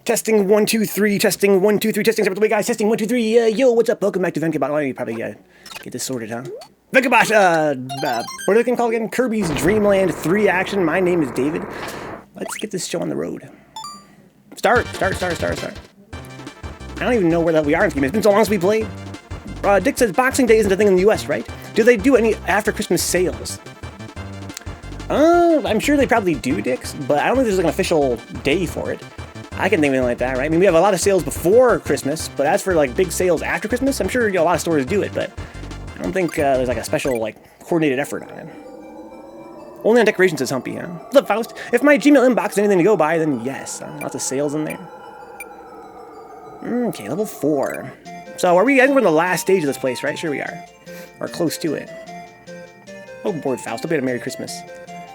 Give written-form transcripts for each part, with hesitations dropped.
Testing 1 2 3. Testing 1 2 3. Testing separate way, guys. Testing 1 2 3. Yo, what's up? Welcome back to Vencabot. Why don't you probably get this sorted, huh? Vencabot. What are they called again? Kirby's Dream Land 3 action. My name is David. Let's get this show on the road. Start. I don't even know where the hell we are in this game. It's been so long since we played. Dick says Boxing Day isn't a thing in the U.S., right? Do they do any after Christmas sales? I'm sure they probably do, Dix, but I don't think there's like an official day for it. I can think of anything like that, right? I mean, we have a lot of sales before Christmas, but as for like big sales after Christmas, I'm sure a lot of stores do it, but I don't think there's like a special like coordinated effort on it. Only on decorations, says Humpy, huh? What's up, Faust? If my Gmail inbox is anything to go by, then yes. Lots of sales in there. Okay, level 4. So I think we're in the last stage of this place, right? Sure we are. Or close to it. Oh, bored, Faust. Hope you had a Merry Christmas.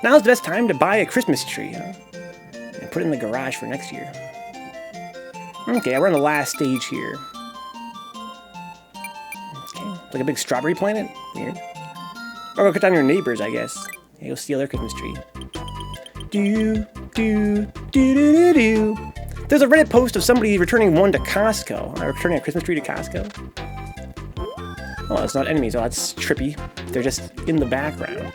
Now's the best time to buy a Christmas tree, huh? And put it in the garage for next year. Okay, we're on the last stage here. Okay, like a big strawberry planet? Weird. Or go cut down your neighbors, I guess. Yeah, go steal their Christmas tree. There's a Reddit post of somebody returning one to Costco. Returning a Christmas tree to Costco. Oh, it's not enemies. Oh, that's trippy. They're just in the background.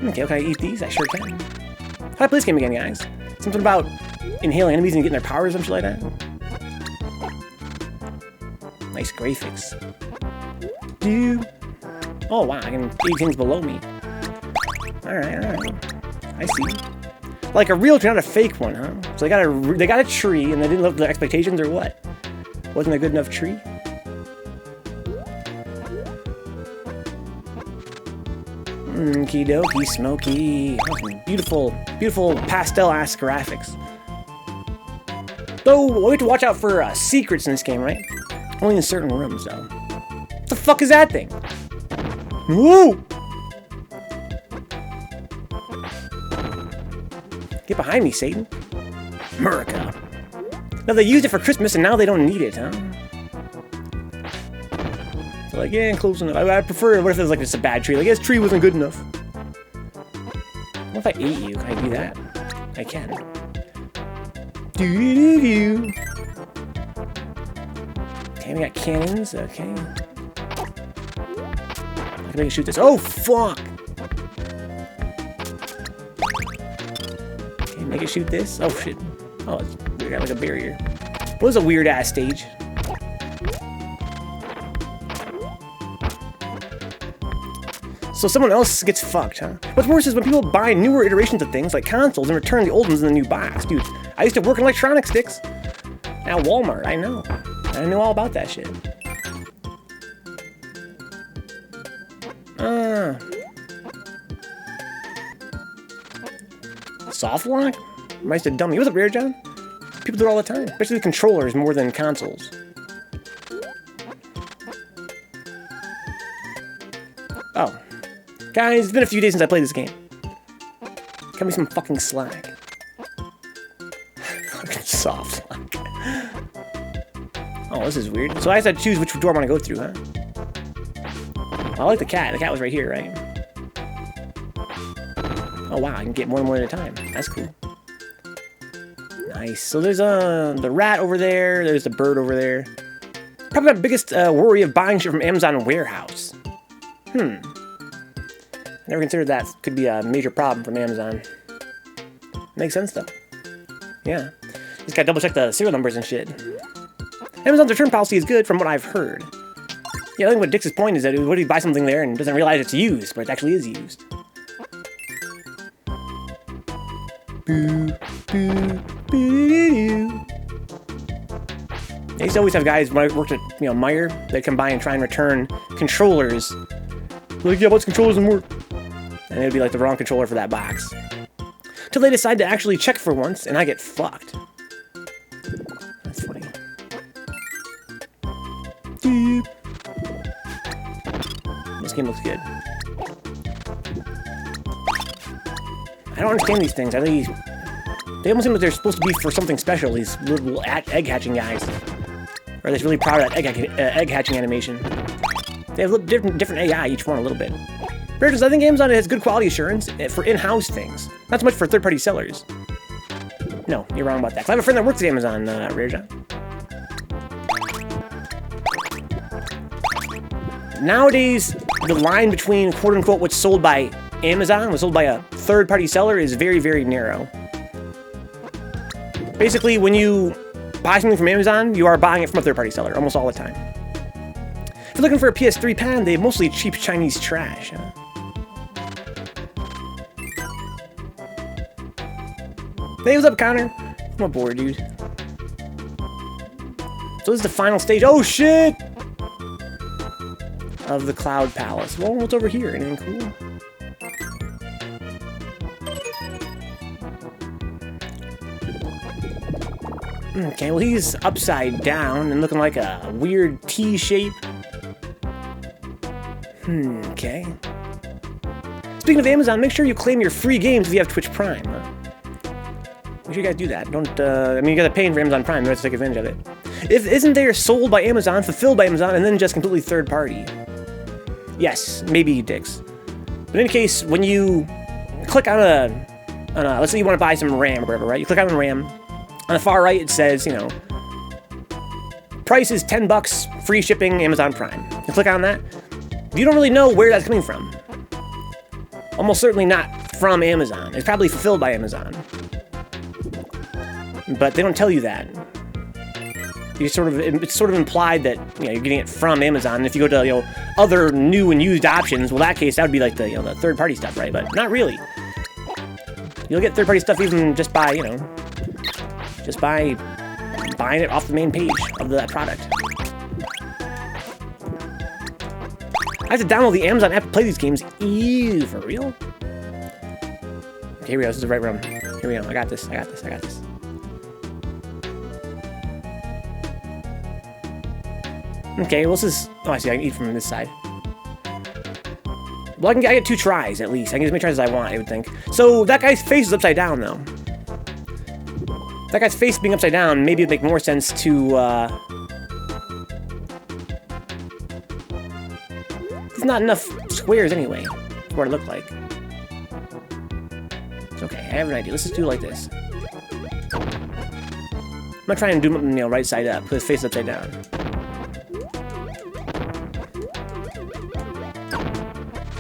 Okay, can I eat these? I sure can. How do I play this game again, guys? Something about inhaling enemies and getting their powers, some shit like that. Nice graphics. Oh wow, I can eat things below me. Alright. I see. Like a real tree, not a fake one, huh? So they got a tree and they didn't live up to their expectations, or what? Wasn't a good enough tree? Okie dokie, smoky. Oh, beautiful pastel-ass graphics. Though, we have to watch out for secrets in this game, right? Only in certain rooms, though. What the fuck is that thing? Whoa! Get behind me, Satan. America. Now, they used it for Christmas, and now they don't need it, huh? They're like, yeah, close enough. I prefer, what if it was like just a bad tree? Like, this tree wasn't good enough. What if I ate you? Can I do that? I can. Okay, we got cannons. Okay. I can make it shoot this. Oh, fuck! Okay, make it shoot this. Oh, shit. Oh, it's weird. I got like a barrier. What was a weird-ass stage? So someone else gets fucked, huh? What's worse is when people buy newer iterations of things, like consoles, and return the old ones in the new box. Dude, I used to work in electronics, sticks. At Walmart, I know. I know all about that shit. Soft lock? I'm just a dummy. What's up, Rare John? People do it all the time, especially with controllers more than consoles. Oh. Guys, it's been a few days since I played this game. Cut me some fucking slack. Fucking soft slack. Oh, this is weird. So I have to choose which door I want to go through, huh? I like the cat. The cat was right here, right? Oh wow, I can get more and more at a time. That's cool. Nice. So there's the rat over there. There's the bird over there. Probably my biggest worry of buying shit from Amazon warehouse. Never considered that could be a major problem from Amazon. Makes sense though. Yeah. Just gotta double check the serial numbers and shit. Amazon's return policy is good from what I've heard. Yeah, I think what Dix's point is that what if you buy something there and doesn't realize it's used, but it actually is used. I used to always have guys when I worked at Meijer, they'd come by and try and return controllers. Like, yeah, what's controllers and work? And it would be like the wrong controller for that box. Till they decide to actually check for once, and I get fucked. That's funny. This game looks good. I don't understand these things. They almost seem like they're supposed to be for something special, these little egg hatching guys. Or are they really proud of that egg hatching animation? They have different AI, each one a little bit. Because I think Amazon has good quality assurance for in-house things. Not so much for third-party sellers. No, you're wrong about that. 'Cause I have a friend that works at Amazon, Rare John. Nowadays, the line between quote-unquote what's sold by Amazon, what's sold by a third-party seller is very, very narrow. Basically, when you buy something from Amazon, you are buying it from a third-party seller almost all the time. If you're looking for a PS3 pad, they have mostly cheap Chinese trash. Huh? Hey, what's up, Connor? I'm aboard, dude. So this is the final stage. Oh, shit! Of the Cloud Palace. Well, what's over here? Anything cool? Okay, well, he's upside down and looking like a weird T shape. Okay. Speaking of Amazon, make sure you claim your free games if you have Twitch Prime. Make sure you guys do that. Don't, I mean, you gotta pay for Amazon Prime. You have to take advantage of it. Isn't there sold by Amazon, fulfilled by Amazon, and then just completely third party? Yes, maybe dicks. But in any case, when you click on a, let's say you want to buy some RAM or whatever, right? You click on RAM. On the far right, it says, you know, price is $10, free shipping, Amazon Prime. You click on that. You don't really know where that's coming from. Almost certainly not from Amazon. It's probably fulfilled by Amazon. But they don't tell you that. It's sort of implied that, you know, you're getting it from Amazon. And if you go to, you know, other new and used options, well, in that case, that would be like the, you know, the third-party stuff, right? But not really. You'll get third-party stuff even just by, you know, just by buying it off the main page of that product. I have to download the Amazon app to play these games. Ew, for real? Okay, here we go. This is the right room. Here we go. I got this. I got this. I got this. Okay, well, this is... Oh, I see. I can eat from this side. Well, I get 2 tries, at least. I can get as many tries as I want, I would think. So, that guy's face is upside down, though. That guy's face being upside down, maybe it'd make more sense to, There's not enough squares, anyway, for what it looked like. It's okay. I have an idea. Let's just do it like this. I'm not trying to do, you know, right side up, put his face upside down.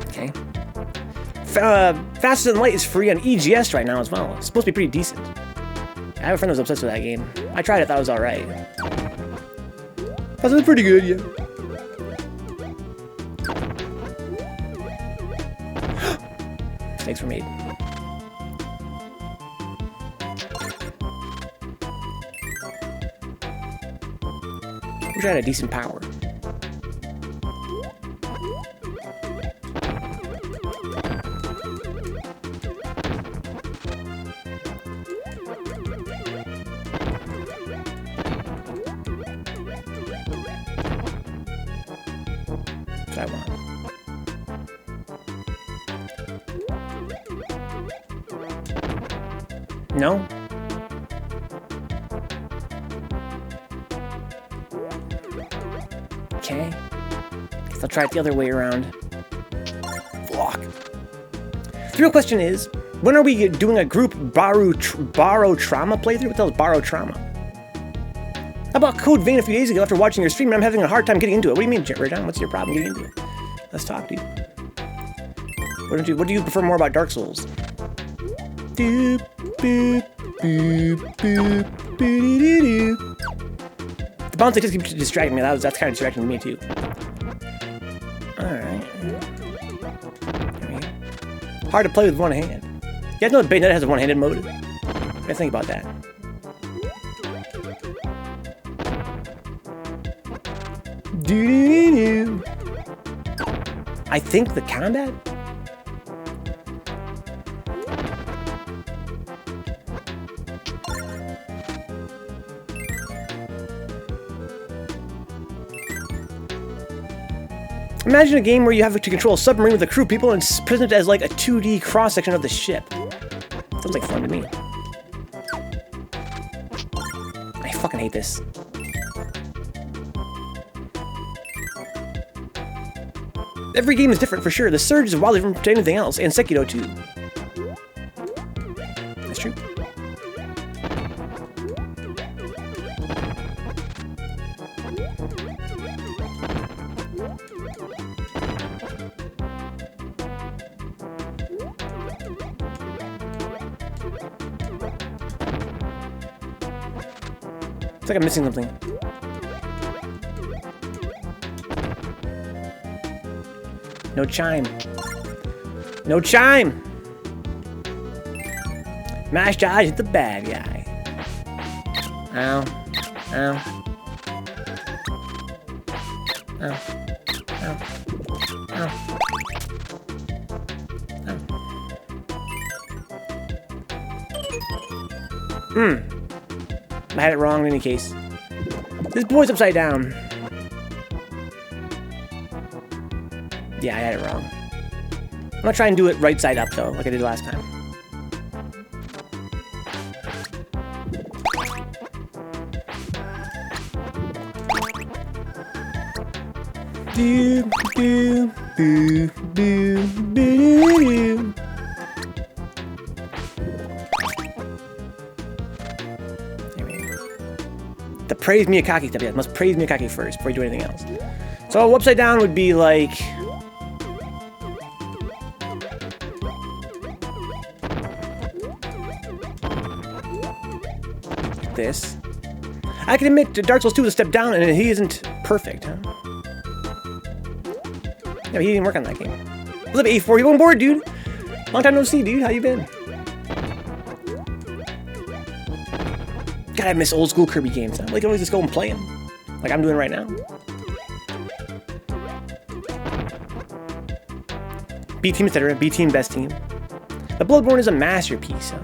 Okay. Faster Than Light is free on EGS right now as well. It's supposed to be pretty decent. I have a friend that was obsessed with that game. I tried it, thought it was alright. That was pretty good, yeah. Mistakes were made. Wish I had a decent power. I want. No? Okay. Guess I'll try it the other way around. Block. The real question is, when are we doing a group borrow trauma playthrough? What the hell is borrow trauma? How about Code Vein a few days ago after watching your stream and I'm having a hard time getting into it? What do you mean, John? What's your problem getting into it? Let's talk, dude. What do you prefer more about Dark Souls? Doop, boop, boop, boop, boop, the bounce just keeps distracting me. That's kind of distracting me too. Alright. Hard to play with one hand. You guys know that Bayonetta has a one-handed mode? What do you think about that? Doo-doo-doo-doo. I think the combat? Imagine a game where you have to control a submarine with a crew of people and it's presented as like a 2D cross-section of the ship. Sounds like fun to me. I fucking hate this. Every game is different for sure. The Surge is wildly different from anything else, and Sekiro too. That's true. like I'm missing something. No chime. No chime! Mash dodge is the bad guy. Ow. Ow. Ow. Ow. Ow. Ow. I had it wrong in any case. This boy's upside down. Yeah, I had it wrong. I'm gonna try and do it right side up though, like I did last time. Do, do, do, do, do, do. There we go. The praise Miyakaki stuff, yeah, must praise Miyakaki first before you do anything else. So upside down would be like this. I can admit Dark Souls 2 was a step down and he isn't perfect, huh? No, he didn't work on that game. What's up, A4? You on board, dude? Long time no see, dude. How you been? God, I miss old school Kirby games. Huh? Like, I always just go and play them. Like I'm doing right now. B team, etc. B team, best team. The Bloodborne is a masterpiece, huh?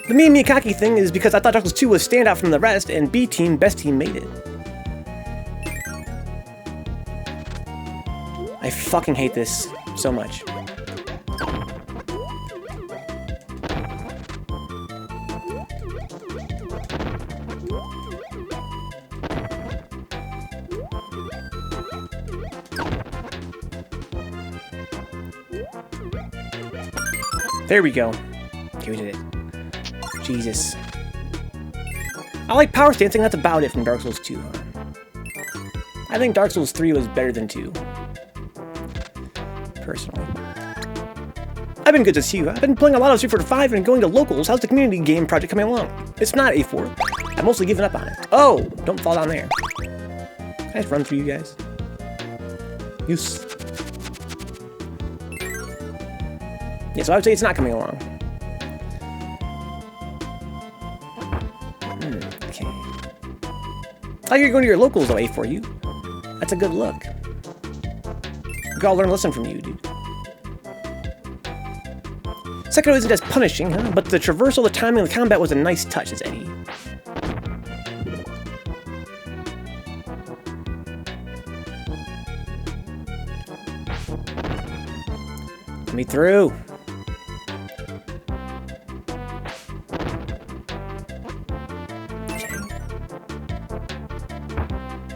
The me and Miyakaki thing is because I thought Dark Souls 2 was stand out from the rest, and B team, best team made it. I fucking hate this so much. There we go. Okay, we did it. Jesus. I like power stancing, that's about it from Dark Souls 2. I think Dark Souls 3 was better than 2. Personally. I've been good to see you. I've been playing a lot of Street Fighter 5 and going to locals. How's the community game project coming along? It's not A4. I've mostly given up on it. Oh! Don't fall down there. Can I just run through you guys? Use. Yeah, so I would say it's not coming along. Okay. I like you're going to your locals though, A4 you. That's a good look. We gotta learn a lesson from you, dude. Sekiro isn't as punishing, huh? But the traversal, the timing, the combat was a nice touch, says Eddie. Let me through.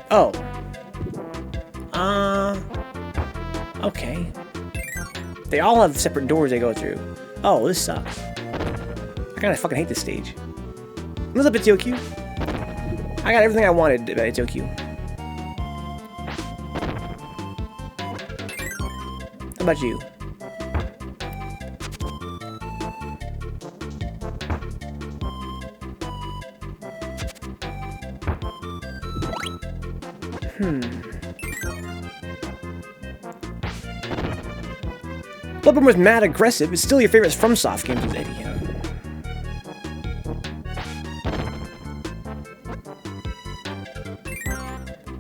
Oh. Okay. They all have separate doors they go through. Oh, this sucks. I kinda fucking hate this stage. What's up, Itioq? I got everything I wanted about Itioq. How about you? Bloodborne was mad aggressive. It's still your favorite FromSoft game, says Eddie.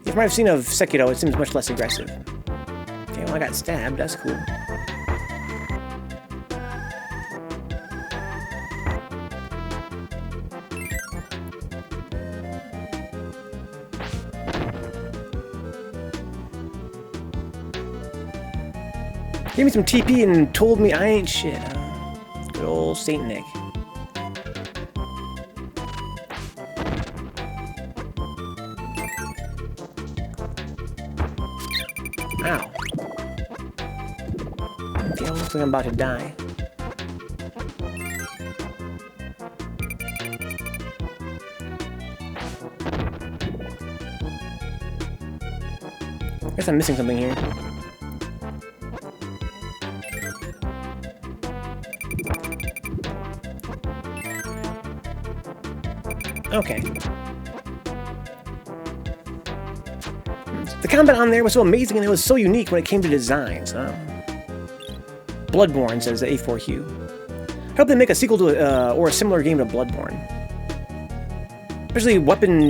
From what I've seen of Sekiro, it seems much less aggressive. Okay, well I got stabbed. That's cool. Gave me some TP and told me I ain't shit. Good old Saint Nick. Ow. Okay, looks like I'm about to die. I guess I'm missing something here. Okay. The combat on there was so amazing and it was so unique when it came to designs. Bloodborne, says the A4 Hugh. I hope they make a sequel to or a similar game to Bloodborne. Especially weapon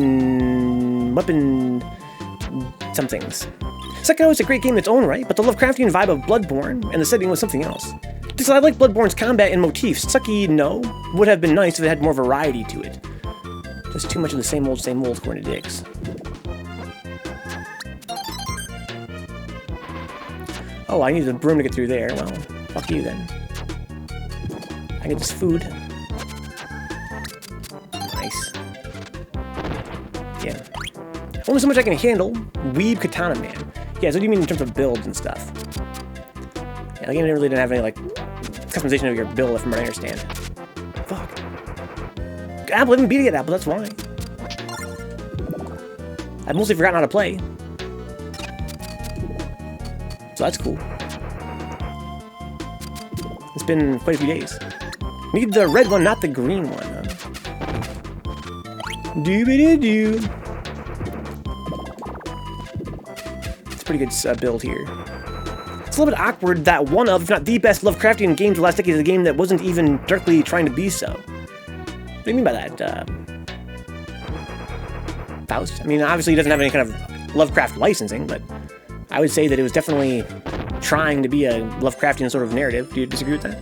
somethings. Sekiro is a great game in its own right, but the Lovecraftian vibe of Bloodborne and the setting was something else. Just I like Bloodborne's combat and motifs. Sucky, no. Would have been nice if it had more variety to it. Just too much of the same old, according to Dix. Oh, I need the broom to get through there. Well, fuck you then. I get this food. Nice. Yeah. Only so much I can handle. Weeb Katana Man. Yeah, so what do you mean in terms of builds and stuff? Yeah, the game really didn't have any, like, customization of your build, from what I understand. Fuck. Apple, I haven't beat it yet, Apple, that's why. I've mostly forgotten how to play. So that's cool. It's been quite a few days. Need the red one, not the green one, huh? Doo-ba-doo-doo. It's a pretty good build here. It's a little bit awkward that one of, if not the best Lovecraftian games of the last decade is a game that wasn't even directly trying to be so. What do you mean by that, Faust? I mean, obviously it doesn't have any kind of Lovecraft licensing, but I would say that it was definitely trying to be a Lovecraftian sort of narrative. Do you disagree with that?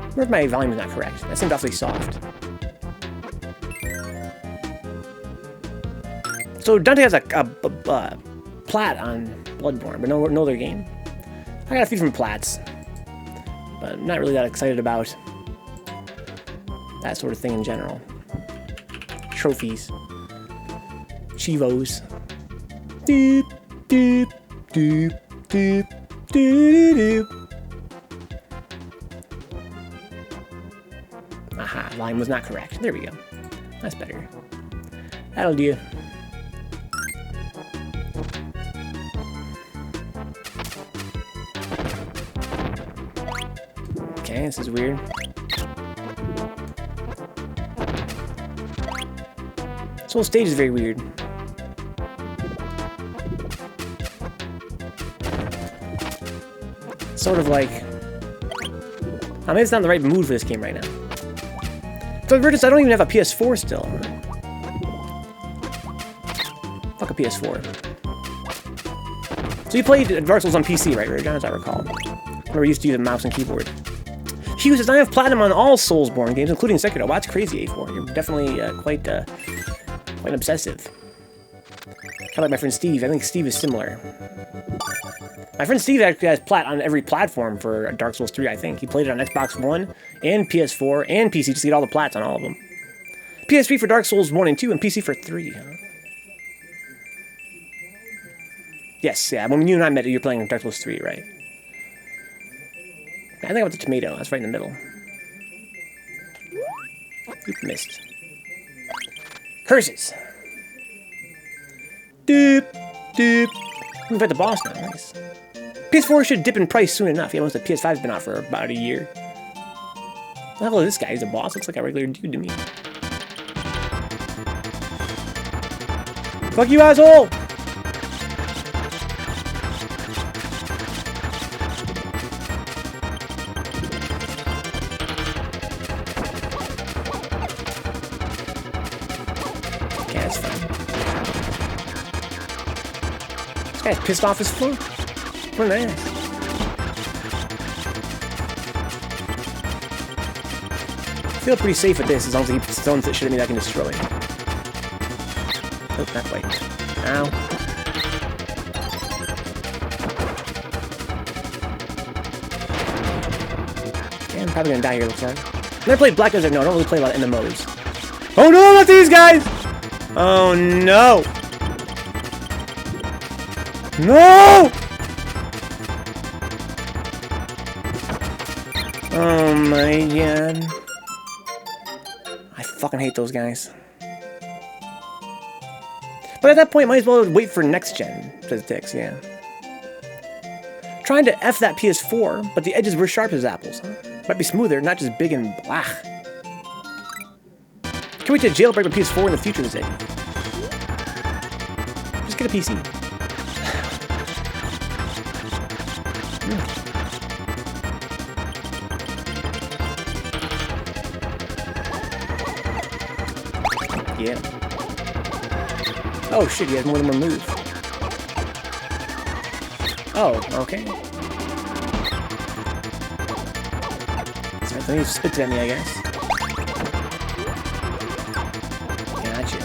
I wonder if my volume is not correct. That seemed awfully soft. So Dante has a plat on Bloodborne, but no other game. I got a few from plats, but I'm not really that excited about that sort of thing in general. Trophies. Chivos. Doop, doop, doop, doop, doop, doop. Aha, line was not correct. There we go. That's better. That'll do. Okay, this is weird. This whole stage is very weird. Sort of like... I mean, it's not in the right mood for this game right now. So, Virtus, I don't even have a PS4 still. Fuck a PS4. So you played Dark Souls on PC, right, John, as I recall? Where we used to use a mouse and keyboard. Hugh says, I have platinum on all Soulsborne games, including Sekiro. Wow, that's crazy, A4. You're definitely quite obsessive. Kind of like my friend Steve. I think Steve is similar. My friend Steve actually has plat on every platform for Dark Souls 3, I think. He played it on Xbox One, and PS4, and PC, just to get all the plats on all of them. PS3 for Dark Souls 1 and 2, and PC for 3, huh? Yes, yeah, when you and I met, you were playing Dark Souls 3, right? I think I went to tomato. That's right in the middle. Oop, missed. Curses! Doop, doop. We've got the boss now, nice. PS4 should dip in price soon enough. Yeah, once the PS5's been out for about a year. What the hell is this guy? He's a boss? Looks like a regular dude to me. Fuck you, asshole! Okay, that's fine. This guy's pissed off as fuck. What an ass. I feel pretty safe with this as long as he stones that shit at me that I can destroy. Oh, not quite. Ow. Okay, I'm probably gonna die here, looks like. I never played Black Desert. No, I don't really play a lot of MMOs. Oh no, not these guys! Oh no! No! Oh my god. I fucking hate those guys. But at that point, might as well wait for next gen, says Dix, yeah. Trying to F that PS4, but the edges were sharp as apples, huh? Might be smoother, not just big and blah. Can't wait to jailbreak my PS4 in the future, this Eddie. Just get a PC. Yeah. Oh shit, he has more than one move. Oh, okay. So then he spits it at me, I guess. Gotcha.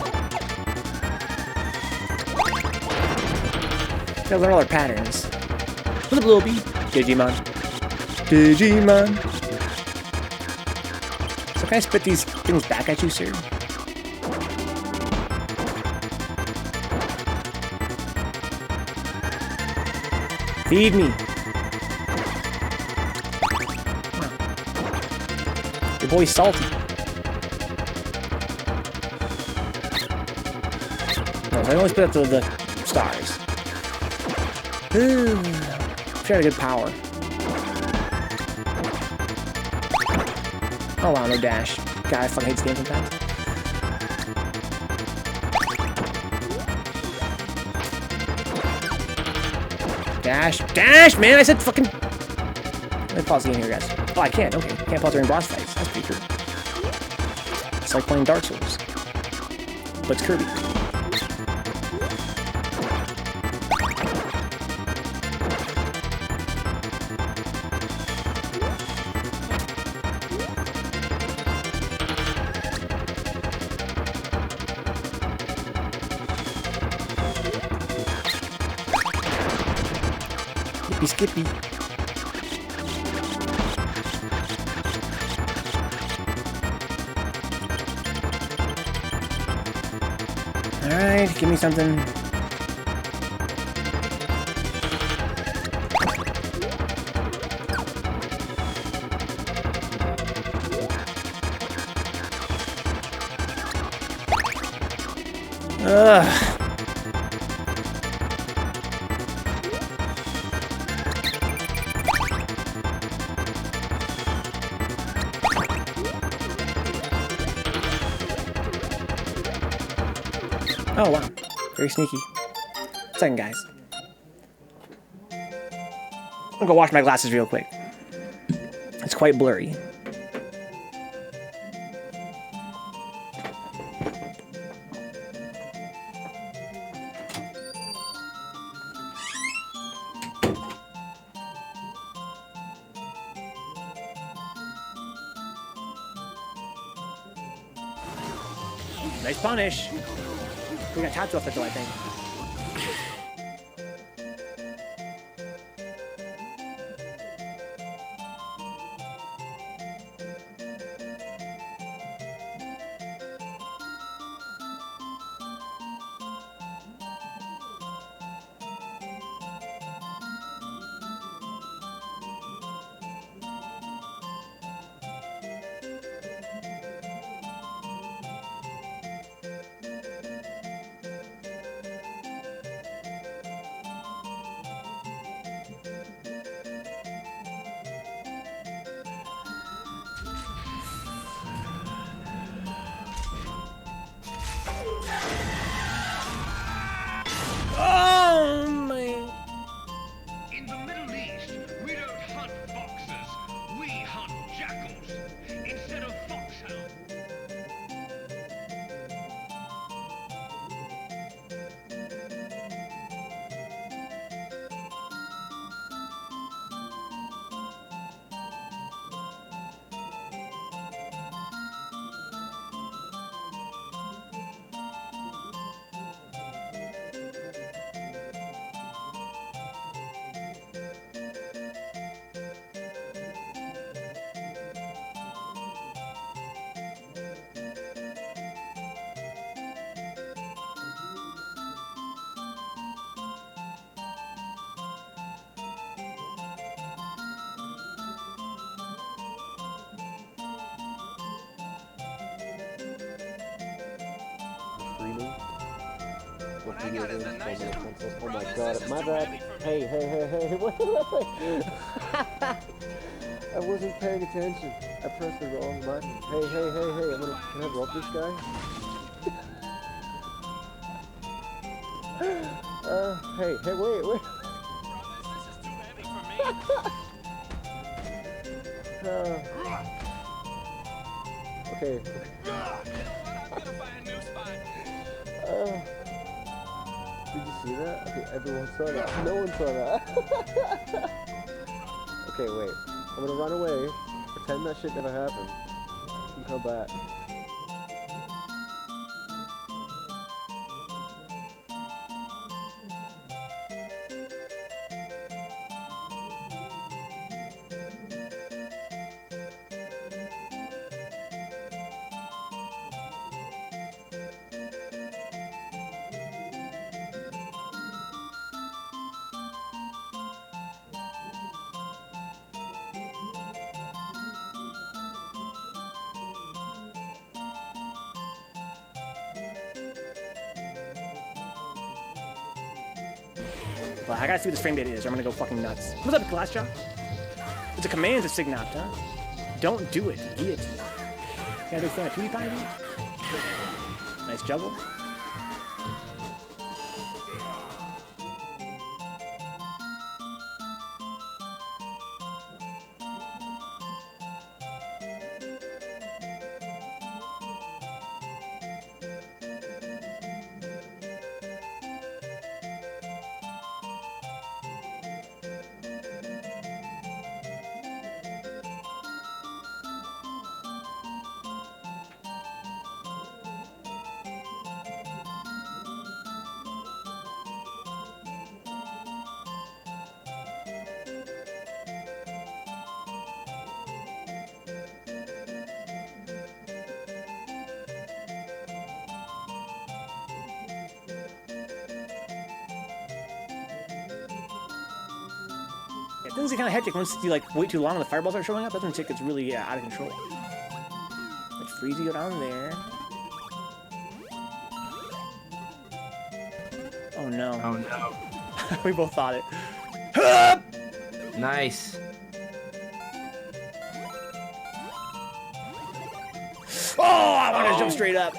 Gotta learn all our patterns. What's up, little bee? Digimon. Digimon. So can I spit these things back at you, sir? Feed me. Your boy's salty. No, so I always put up the stars. Ooh, sure, had a good power. Oh wow, no dash. God, I fucking hate this game sometimes. Dash! Dash, man! I said fucking... Let me pause the game here, guys. Oh, I can't. Okay. Can't pause during boss fights. That's pretty cool. It's like playing Dark Souls. But it's Kirby. Skippy. Alright, give me something. Ugh. Oh wow, very sneaky. Second, guys. I'm gonna go wash my glasses real quick. It's quite blurry. Nice punish. We got Tatsu off it though, I think. video games, foldable pencils. Oh my god, my bad. Hey, wait. I wasn't paying attention. I pressed the wrong button. Hey, can I rub this guy? Hey, wait. Okay. Did you see that? Okay, everyone saw that. No one saw that. Okay, wait. I'm gonna run away, pretend that shit never happened, and come back. But I gotta see what this frame data is, or I'm gonna go fucking nuts. What's up, Glassjaw? It's a command to Signopt, huh? Don't do it. Get it. Got a big fan of PewDiePie? Nice juggle. Things get kind of hectic once you like wait too long and the fireballs are showing up. That's when shit gets really out of control. Let's freezy go down there. Oh no. Oh no. We both thought it. Nice. Oh, I wanted to jump straight up.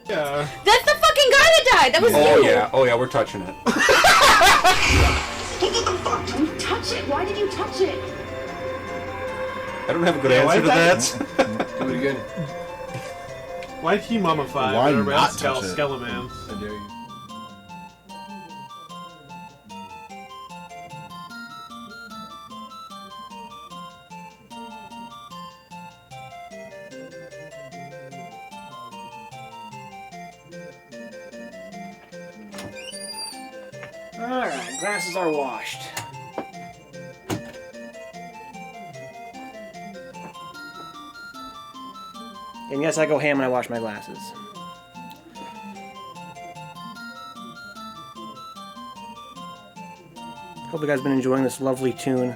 Yeah. That's the fucking guy that died! That was you! Oh yeah, we're touching it. What the fuck? Did you touch it? Why did you touch it? I don't have a good answer to that. Do it again. Why'd he mummify? Why Everybody not else touch it? Skeleman. I dare you. Alright, glasses are washed. And yes, I go ham when I wash my glasses. Hope you guys have been enjoying this lovely tune.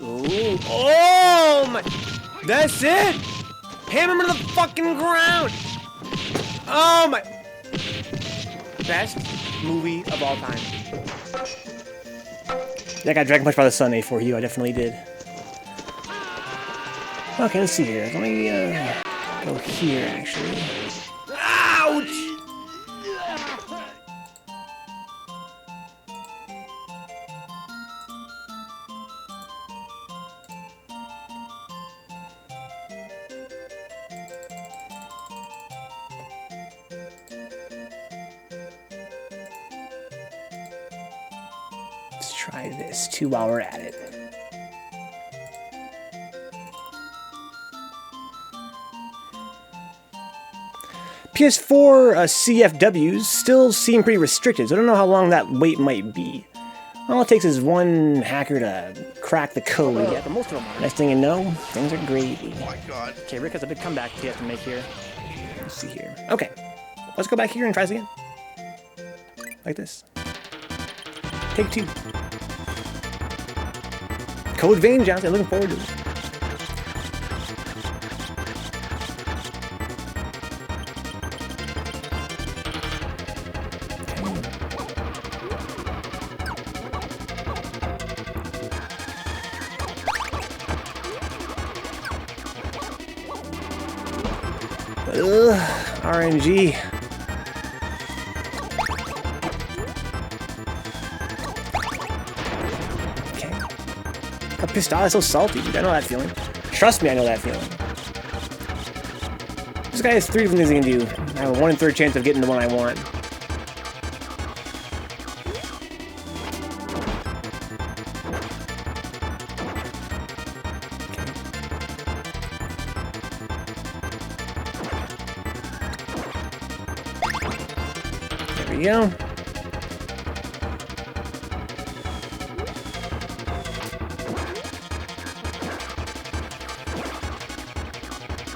Ooh. Oh my! That's it! Hammer him to the fucking ground! Oh my! Best movie of all time. Yeah, I got Dragon Punch by the Sun A for you. I definitely did. Okay, let's see here. Let me go here, actually. Ouch! Let's try this too while we're at it. PS4 CFWs still seem pretty restricted, so I don't know how long that wait might be. All it takes is one hacker to crack the code. Yeah, but most of them are. Next thing you know, things are gravy. Oh my god. Okay, Rick has a big comeback he has to make here. Let's see here. Okay, let's go back here and try this again. Like this. Take 2. Code Vein Johnson, looking forward to it. Ugh, RNG. Okay. I'm pissed off. It's so salty, dude. I know that feeling. Trust me, I know that feeling. This guy has 3 different things he can do. I have a 1 in 3 chance of getting the one I want. There we go.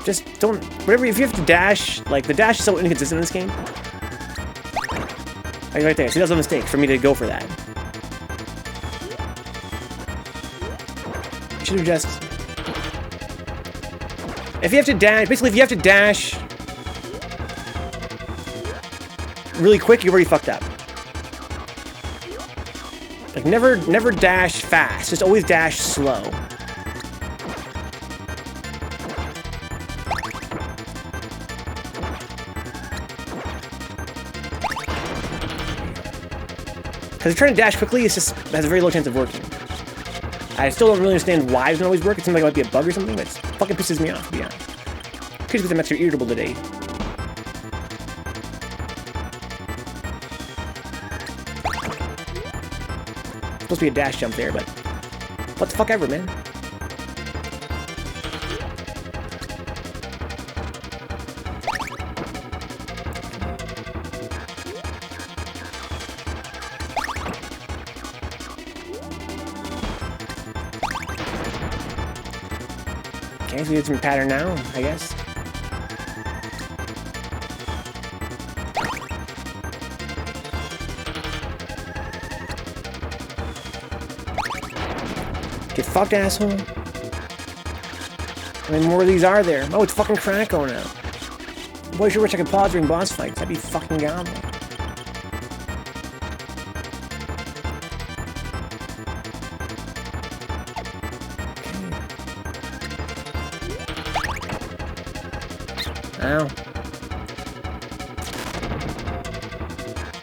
Just don't, whatever, if you have to dash, like, the dash is so inconsistent in this game. Like, right there, see, that's a mistake for me to go for that. You should have just... If you have to dash, basically, if you have to dash really quick, you've already fucked up. Like, never dash fast, just always dash slow. Because trying to dash quickly, it just has a very low chance of working. I still don't really understand why it doesn't always work. It seems like it might be a bug or something, but it fucking pisses me off, to be honest. Could just be I'm extra irritable today. Supposed to be a dash jump there, but what the fuck ever, man. Okay, so we get some pattern now, I guess. Get fucked, asshole. How many more of these are there? Oh, it's fucking Krakow now. Boy, I sure wish I could pause during boss fights. That'd be fucking godly. Ow.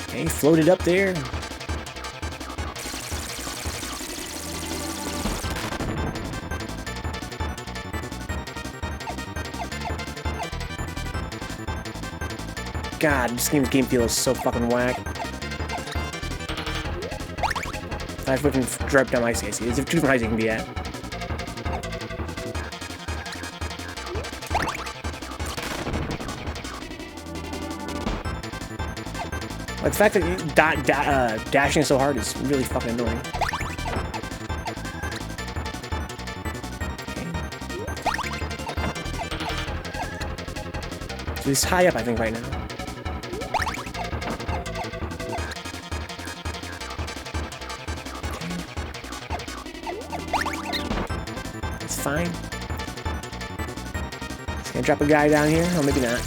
Okay, floated up there. God, this game's game feel is so fucking whack. I fucking dropped down my ice. There's 2 different heights you can be at. Like, the fact that dashing so hard is really fucking annoying. Okay. So he's high up, I think, right now. Okay. That's fine. Just gonna drop a guy down here. Oh, maybe not.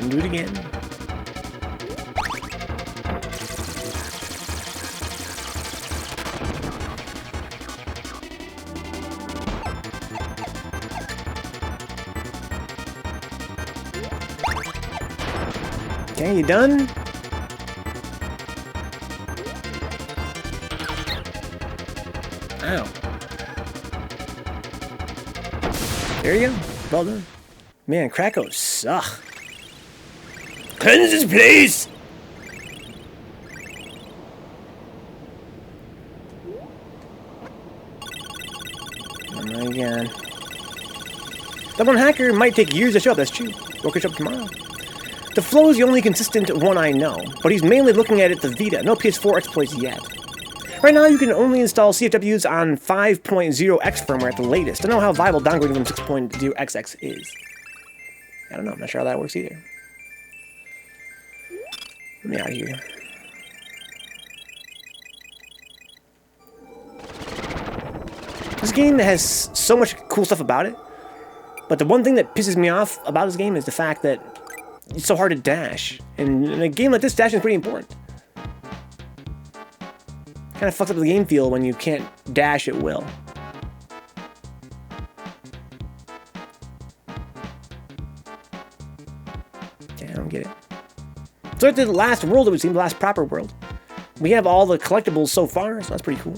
And do it again. Okay, you done? Ow. There you go. Well done. Man, Krakow's Ugh. Cleanse this place! Oh my god. That one hacker might take years to show up, that's true. We'll catch up tomorrow. The flow is the only consistent one I know, but he's mainly looking at it the Vita. No PS4 exploits yet. Right now, you can only install CFWs on 5.0x firmware at the latest. I don't know how viable downgrading from 6.0xx is. I don't know. I'm not sure how that works either. Let me out of here. This game has so much cool stuff about it, but the one thing that pisses me off about this game is the fact that it's so hard to dash. And in a game like this, dashing is pretty important. Kind of fucks up the game feel when you can't dash at will. Okay, I don't get it. So at the last world, it would seem, the last proper world. We have all the collectibles so far, so that's pretty cool.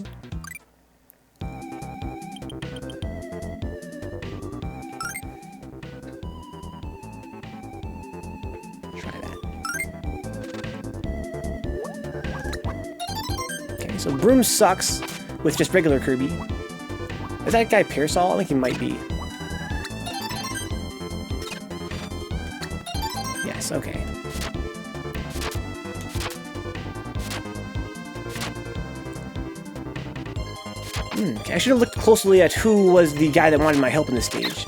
So Broom sucks with just regular Kirby. Is that guy Pearsall? I think he might be. Yes, okay. Okay, I should have looked closely at who was the guy that wanted my help in this stage.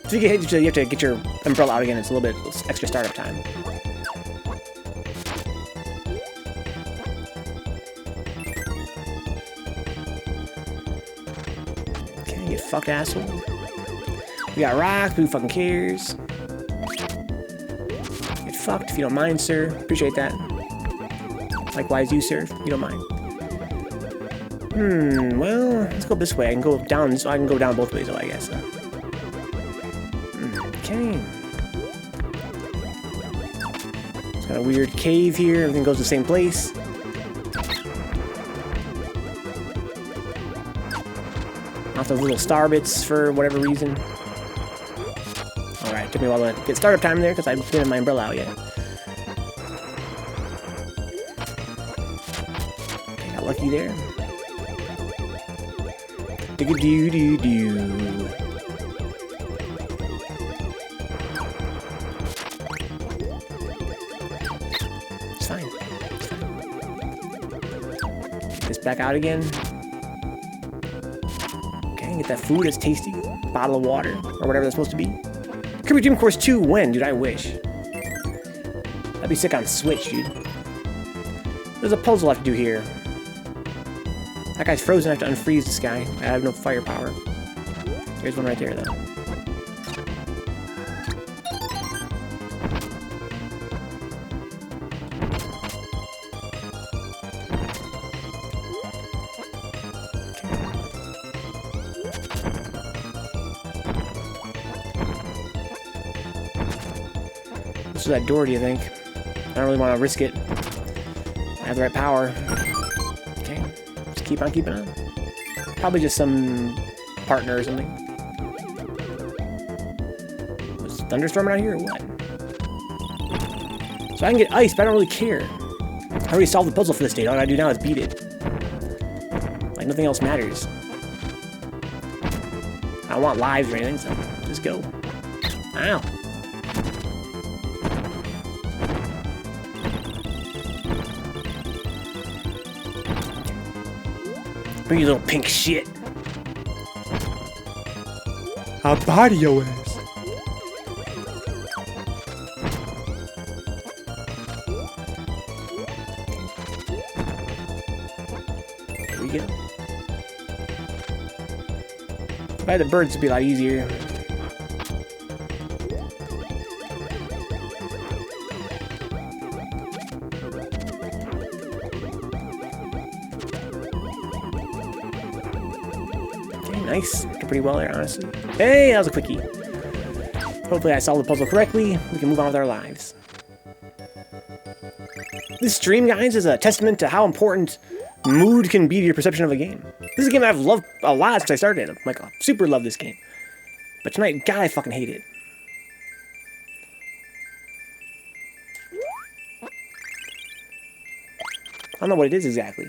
So you have to get your umbrella out again. It's a little bit extra startup time. Fucked asshole. We got rocks, who fucking cares? Get fucked if you don't mind, sir. Appreciate that. Likewise, you, sir, if you don't mind. Well, let's go this way. I can go down, so I can go down both ways, though, I guess. Okay. It's got a weird cave here. Everything goes to the same place. Off those little star bits for whatever reason. Alright, took me a while to get startup time there because I didn't have my umbrella out yet. Okay, got lucky there. Digga-doo-doo-doo. It's fine. Get this back out again. Get that food, it's tasty. Bottle of water, or whatever that's supposed to be. Kirby Dream Course 2, when? Dude, I wish. That'd be sick on Switch, dude. There's a puzzle I have to do here. That guy's frozen, I have to unfreeze this guy. I have no firepower. There's one right there, though. That door, do you think? I don't really want to risk it. I have the right power. Okay, just keep on keeping on. Probably just some partner or something. Was thunderstorm out here or what? So I can get ice, but I don't really care. I already solved the puzzle for this stage. All I gotta do now is beat it. Like nothing else matters. I don't want lives or anything, so just go. Ow. Bring your little pink shit. I'll body your ass. There we go. If I had the birds, it'd be a lot easier. Nice. Did pretty well there, honestly. Hey, that was a quickie. Hopefully I solved the puzzle correctly. We can move on with our lives. This stream, guys, is a testament to how important mood can be to your perception of a game. This is a game I've loved a lot since I started it. Like, I super love this game. But tonight, God, I fucking hate it. I don't know what it is exactly.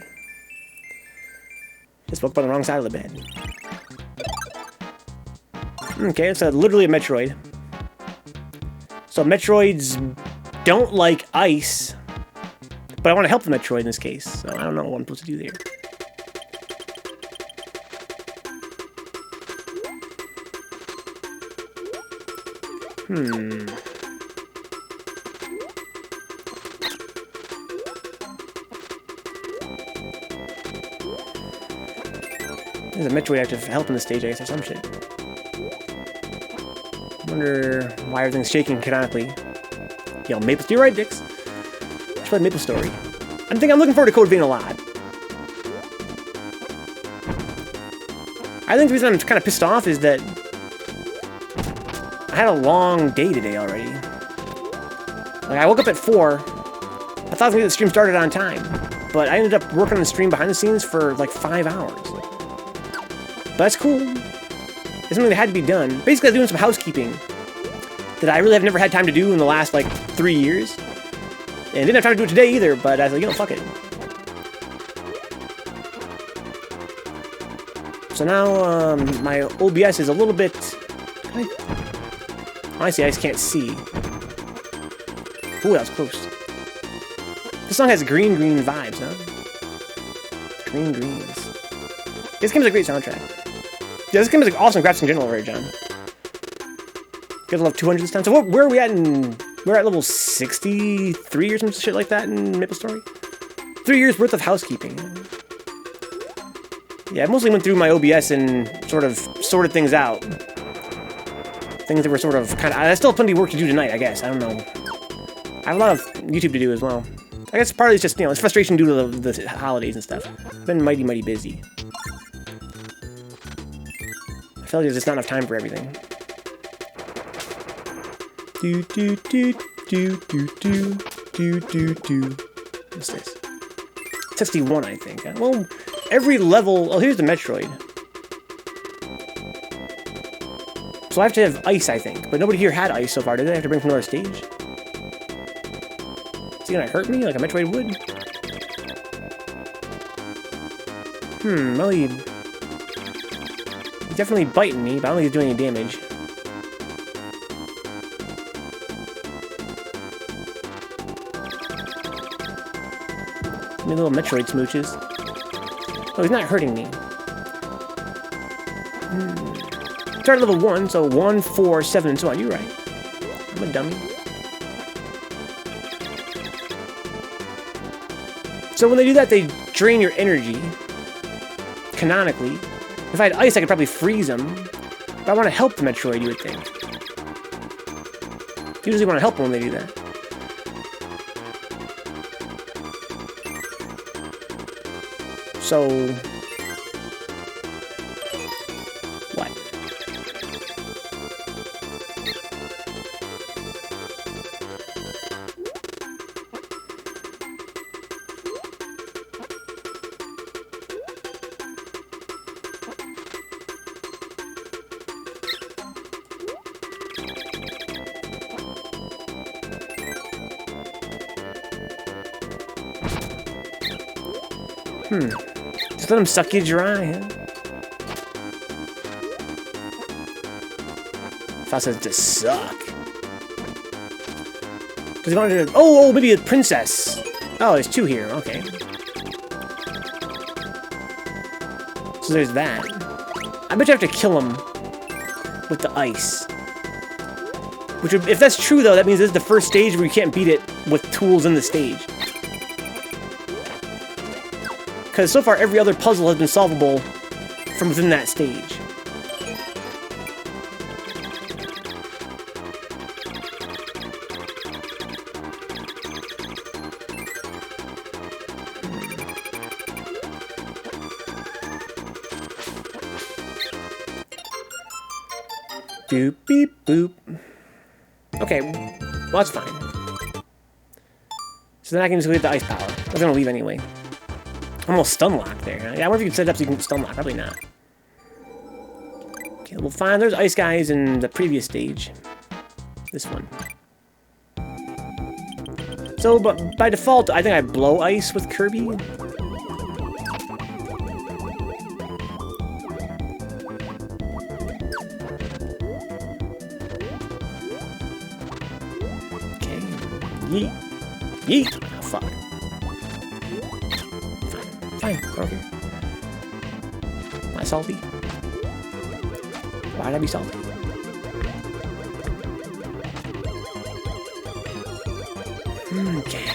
Just woke up on the wrong side of the bed. Okay, it's literally a Metroid. So Metroids don't like ice, but I want to help the Metroid in this case, so I don't know what I'm supposed to do there. There's a Metroid active help in the stage, I guess, or some shit. Wonder why everything's shaking canonically. Yo, Maple, you're right, Dix. Let's play Maple Story. I'm looking forward to Code Vein a lot. I think the reason I'm kind of pissed off is that I had a long day today already. Like, I woke up at 4. I thought I was gonna get the stream started on time, but I ended up working on the stream behind the scenes for like 5 hours. But that's cool. It's something that had to be done. Basically, I was doing some housekeeping that I really have never had time to do in the last, like, 3 years. And didn't have time to do it today either, but I was like, you know, fuck it. So now, my OBS is a little bit... Honestly, I just can't see. Ooh, that was close. This song has green vibes, huh? Green greens. This game is a great soundtrack. Yeah, this game is like awesome graphics in general, right, John? Get level 200 this time. So where are we at in... We're at level 63 or some shit like that in Maple Story? 3 years worth of housekeeping. Yeah, I mostly went through my OBS and sort of sorted things out. Things that were sort of kind of... I still have plenty of work to do tonight, I guess. I don't know. I have a lot of YouTube to do as well. I guess partly it's just, you know, it's frustration due to the holidays and stuff. I've been mighty busy. I feel like there's just not enough time for everything. What's this? 61, I think. Well, every level... Oh, here's the Metroid. So I have to have ice, I think. But nobody here had ice so far, did they? I have to bring from another stage? Is he gonna hurt me like a Metroid would? Well, he's definitely biting me, but I don't think he's doing any damage. Give me little Metroid smooches. Oh, he's not hurting me. Start at level 1, so 1, 4, 7, and so on. You're right. I'm a dummy. So when they do that, they drain your energy. Canonically. If I had ice, I could probably freeze them. But I want to help the Metroid, you would think. You usually want to help them when they do that. So... what? Just let them suck you dry, huh? Fox says to suck. Because he wanted to... Oh, maybe a princess. Oh, there's 2 here. Okay. So there's that. I bet you have to kill him with the ice. Which would, if that's true, though, that means this is the first stage where you can't beat it with tools in the stage. Because so far, every other puzzle has been solvable from within that stage. Boop, beep, boop. Okay, well, that's fine. So then I can just leave the ice power. I was gonna leave anyway. Almost stun lock there. Yeah, I wonder if you can set it up so you can stun lock. Probably not. Okay, well, fine. There's ice guys in the previous stage. This one. So, but by default, I think I blow ice with Kirby. Okay. Yeet. Yeet. Oh, fuck. Fine. Okay. Am I salty? Why did I be salty? Okay.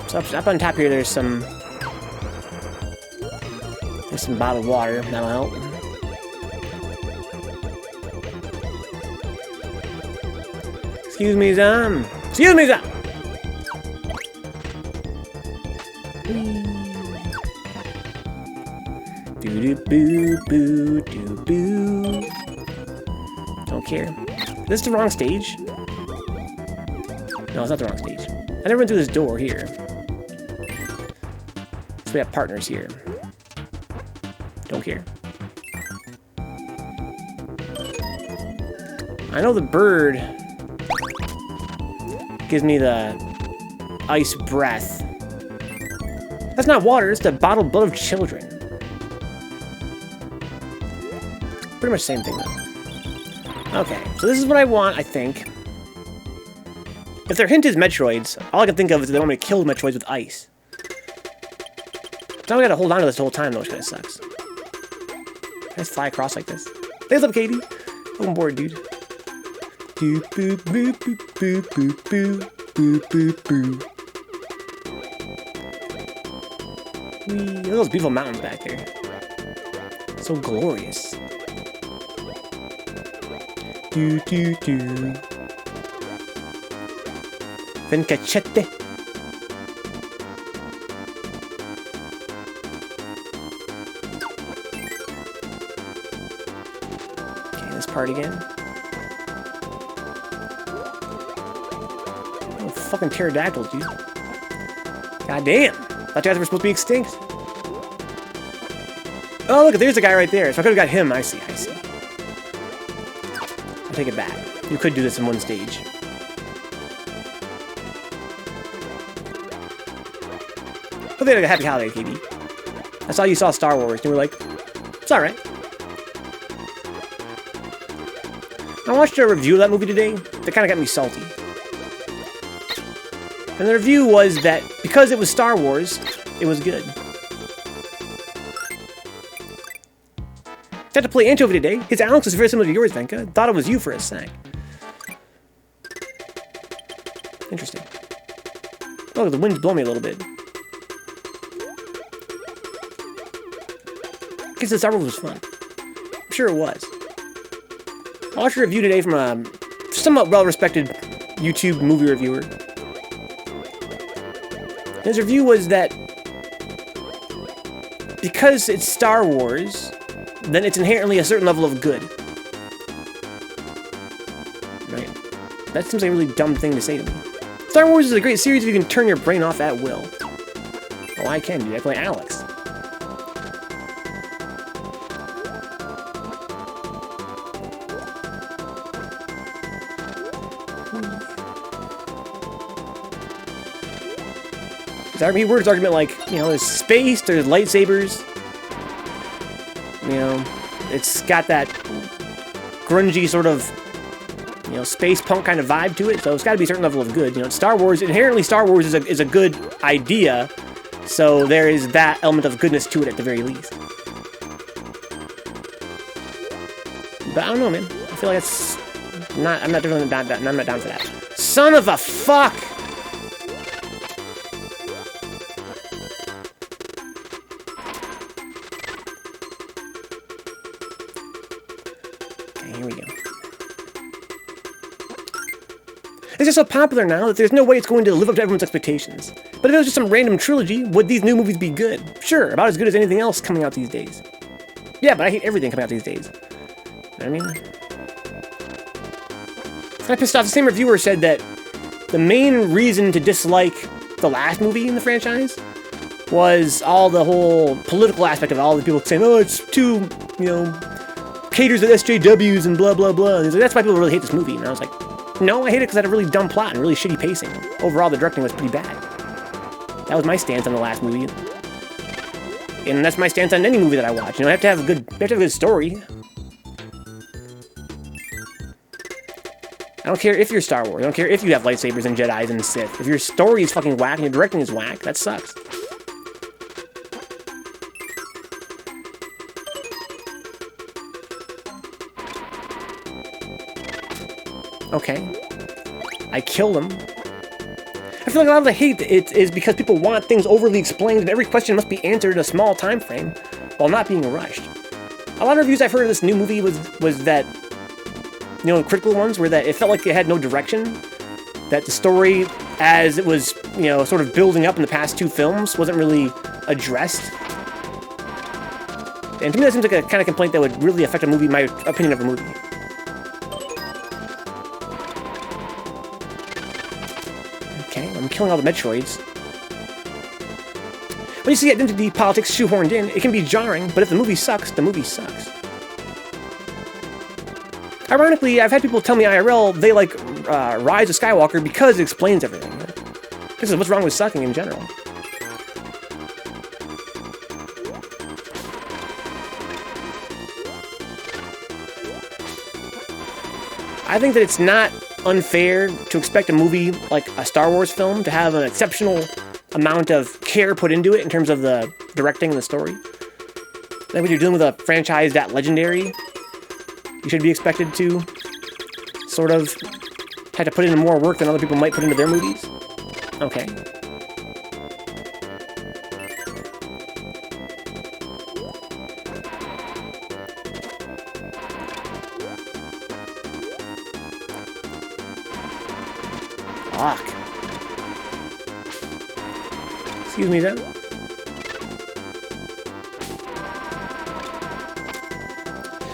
So up on top here, there's some bottled water. That'll help. Excuse me, Zom. Excuse me, Zom. Doo doo boo boo doo boo. Don't care. This is the wrong stage. No, it's not the wrong stage. I never went through this door here. So we have partners here. Don't care. I know the bird gives me the ice breath. That's not water, it's the bottled blood of children. Pretty much the same thing though. Okay, so this is what I want, I think. If their hint is Metroids, all I can think of is they want me to kill the Metroids with ice. Now we gotta hold on to this the whole time though, which kinda sucks. Can I just fly across like this? Thanks up, Katie! I'm bored, dude. Boo boo boo boo boo boo boo boo boo boo. Whee! Look at those beautiful mountains back there. So glorious. Do do do. Vencabot. Okay, this part again. Oh, fucking pterodactyls, dude. God damn! Thought you guys were supposed to be extinct. Oh, look, there's a guy right there. So I could have got him. I see. I'll take it back. You could do this in one stage. Hope they had a happy holiday, KB. I saw you saw Star Wars, and you were like, it's alright. I watched a review of that movie today that kind of got me salty. And the review was that because it was Star Wars, it was good. Got to play Anchovy today. His Alex is very similar to yours, Venka. Thought it was you for a sec. Interesting. Oh, the wind's blowing me a little bit. I guess the Star Wars was fun. I'm sure it was. I watched a review today from a somewhat well-respected YouTube movie reviewer. His review was that because it's Star Wars, then it's inherently a certain level of good. Right? That seems like a really dumb thing to say to me. Star Wars is a great series if you can turn your brain off at will. Oh, I can, dude. I play Alex. He words argument like, you know, there's space, there's lightsabers. You know, it's got that grungy sort of, you know, space punk kind of vibe to it, so it's got to be a certain level of good. You know, Star Wars, inherently Star Wars is a good idea, so there is that element of goodness to it at the very least. But I don't know, man. I feel like it's not, I'm not down for that. Son of a fuck! It's just so popular now that there's no way it's going to live up to everyone's expectations. But if it was just some random trilogy, would these new movies be good? Sure, about as good as anything else coming out these days. Yeah, but I hate everything coming out these days. You know what I mean? I pissed off. The same reviewer said that the main reason to dislike the last movie in the franchise was all the whole political aspect of it. All the people saying, oh, it's too, you know, caters to SJWs and blah, blah, blah. And he's like, that's why people really hate this movie. And I was like, no, I hate it because it had a really dumb plot and really shitty pacing. Overall, the directing was pretty bad. That was my stance on the last movie. And that's my stance on any movie that I watch. You know, I have to have a good story. I don't care if you're Star Wars. I don't care if you have lightsabers and Jedis and Sith. If your story is fucking whack and your directing is whack, that sucks. Okay. I killed him. I feel like a lot of the hate is because people want things overly explained and every question must be answered in a small time frame while not being rushed. A lot of reviews I've heard of this new movie was that, you know, critical ones were that it felt like it had no direction, that the story as it was, you know, sort of building up in the past two films wasn't really addressed. And to me that seems like a kind of complaint that would really affect a movie, my opinion of a movie. Okay, I'm killing all the Metroids. When you see identity politics shoehorned in, it can be jarring, but if the movie sucks, the movie sucks. Ironically, I've had people tell me IRL they like Rise of Skywalker because it explains everything. This is what's wrong with sucking in general. I think that it's not unfair to expect a movie like a Star Wars film to have an exceptional amount of care put into it in terms of the directing and the story. Like when you're dealing with a franchise that legendary, you should be expected to sort of have to put in more work than other people might put into their movies. Okay. Fuck. Excuse me then.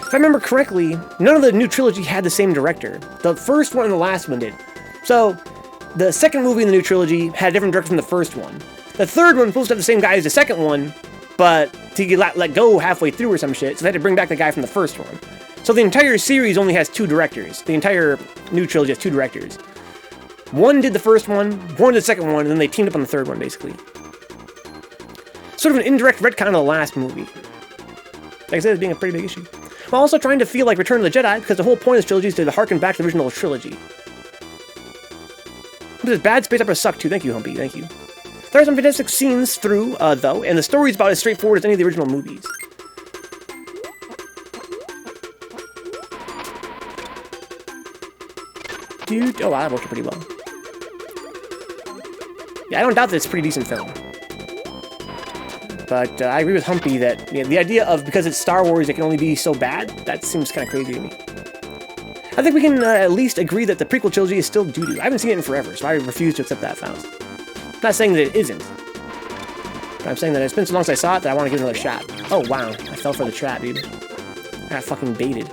If I remember correctly, none of the new trilogy had the same director. The first one and the last one did. So, the second movie in the new trilogy had a different director from the first one. The third one was supposed to have the same guy as the second one, but he get let go halfway through or some shit, so they had to bring back the guy from the first one. So the entire series only has two directors. The entire new trilogy has two directors. One did the first one did the second one, and then they teamed up on the third one, basically. Sort of an indirect retcon of the last movie. Like I said, it's being a pretty big issue. While also trying to feel like Return of the Jedi, because the whole point of this trilogy is to harken back to the original trilogy. This bad space opera sucked too. Thank you, Humpy. Thank you. There are some fantastic scenes through, though, and the story is about as straightforward as any of the original movies. Dude, oh wow, that worked pretty well. Yeah, I don't doubt that it's a pretty decent film. But I agree with Humpy that the idea of because it's Star Wars it can only be so bad, that seems kind of crazy to me. I think we can at least agree that the prequel trilogy is still doo-doo. I haven't seen it in forever, so I refuse to accept that fact. I'm not saying that it isn't. But I'm saying that it's been so long since I saw it that I want to give it another shot. Oh wow, I fell for the trap, dude. I got fucking baited.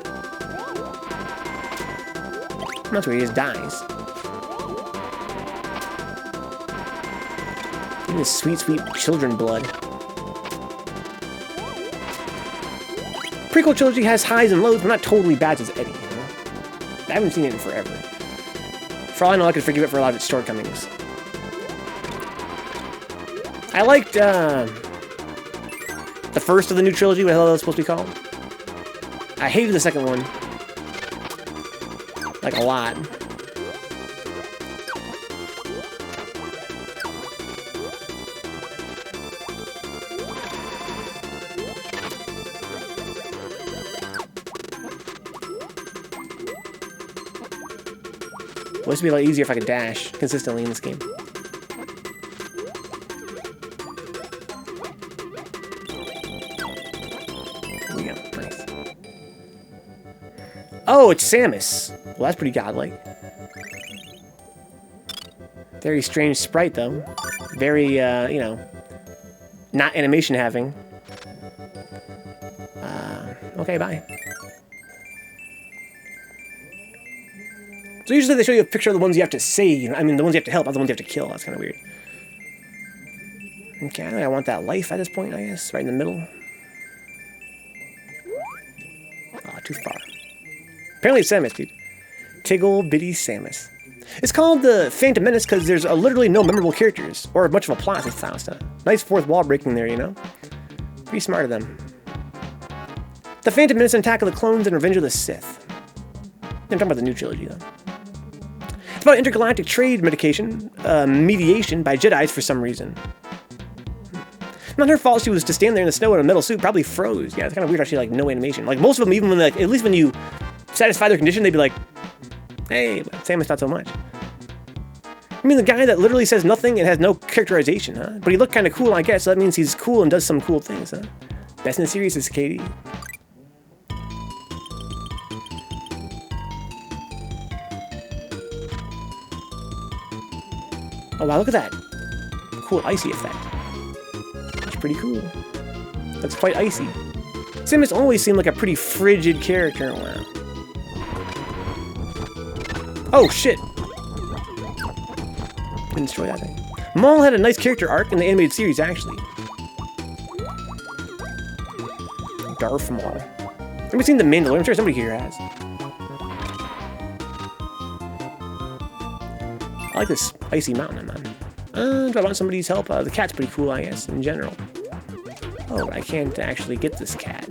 That's where he just dies. Give me this sweet, sweet children blood. Prequel trilogy has highs and lows, but not totally bad as Eddie, you know? I haven't seen it in forever. For all I know, I could forgive it for a lot of its shortcomings. I liked, the first of the new trilogy, what the hell that was supposed to be called. I hated the second one. Like, a lot. Well, this would be a lot easier if I could dash consistently in this game. Here we go. Nice. Oh, it's Samus. Well, that's pretty godlike. Very strange sprite, though. Very, you know, not animation having. Okay, bye. So usually they show you a picture of the ones you have to save. I mean, the ones you have to help, not the ones you have to kill. That's kind of weird. Okay, I think I want that life at this point, I guess. Right in the middle. Oh, too far. Apparently it's Samus, dude. Tiggle Bitty Samus. It's called the Phantom Menace because there's literally no memorable characters or much of a plot. It's nice fourth wall breaking there, you know? Pretty smart of them. The Phantom Menace and Attack of the Clones and Revenge of the Sith. I'm talking about the new trilogy, though. It's about intergalactic trade mediation by Jedis for some reason. Not her fault she was to stand there in the snow in a metal suit, probably froze. Yeah, it's kind of weird actually, like, no animation. Like, most of them, even when, like, at least when you satisfy their condition, they'd be like, hey, but Samus not so much. I mean, the guy that literally says nothing and has no characterization, huh? But he looked kind of cool, I guess, so that means he's cool and does some cool things, huh? Best in the series is Katie. Oh wow, look at that. Cool icy effect. That's pretty cool. Looks quite icy. Samus always seemed like a pretty frigid character. Wow. Oh shit! Didn't destroy that thing. Maul had a nice character arc in the animated series, actually. Darth Maul. Have we seen The Mandalorian? I'm sure somebody here has. I like this icy mountain, man. Do I want somebody's help? The cat's pretty cool, I guess, in general. Oh, but I can't actually get this cat.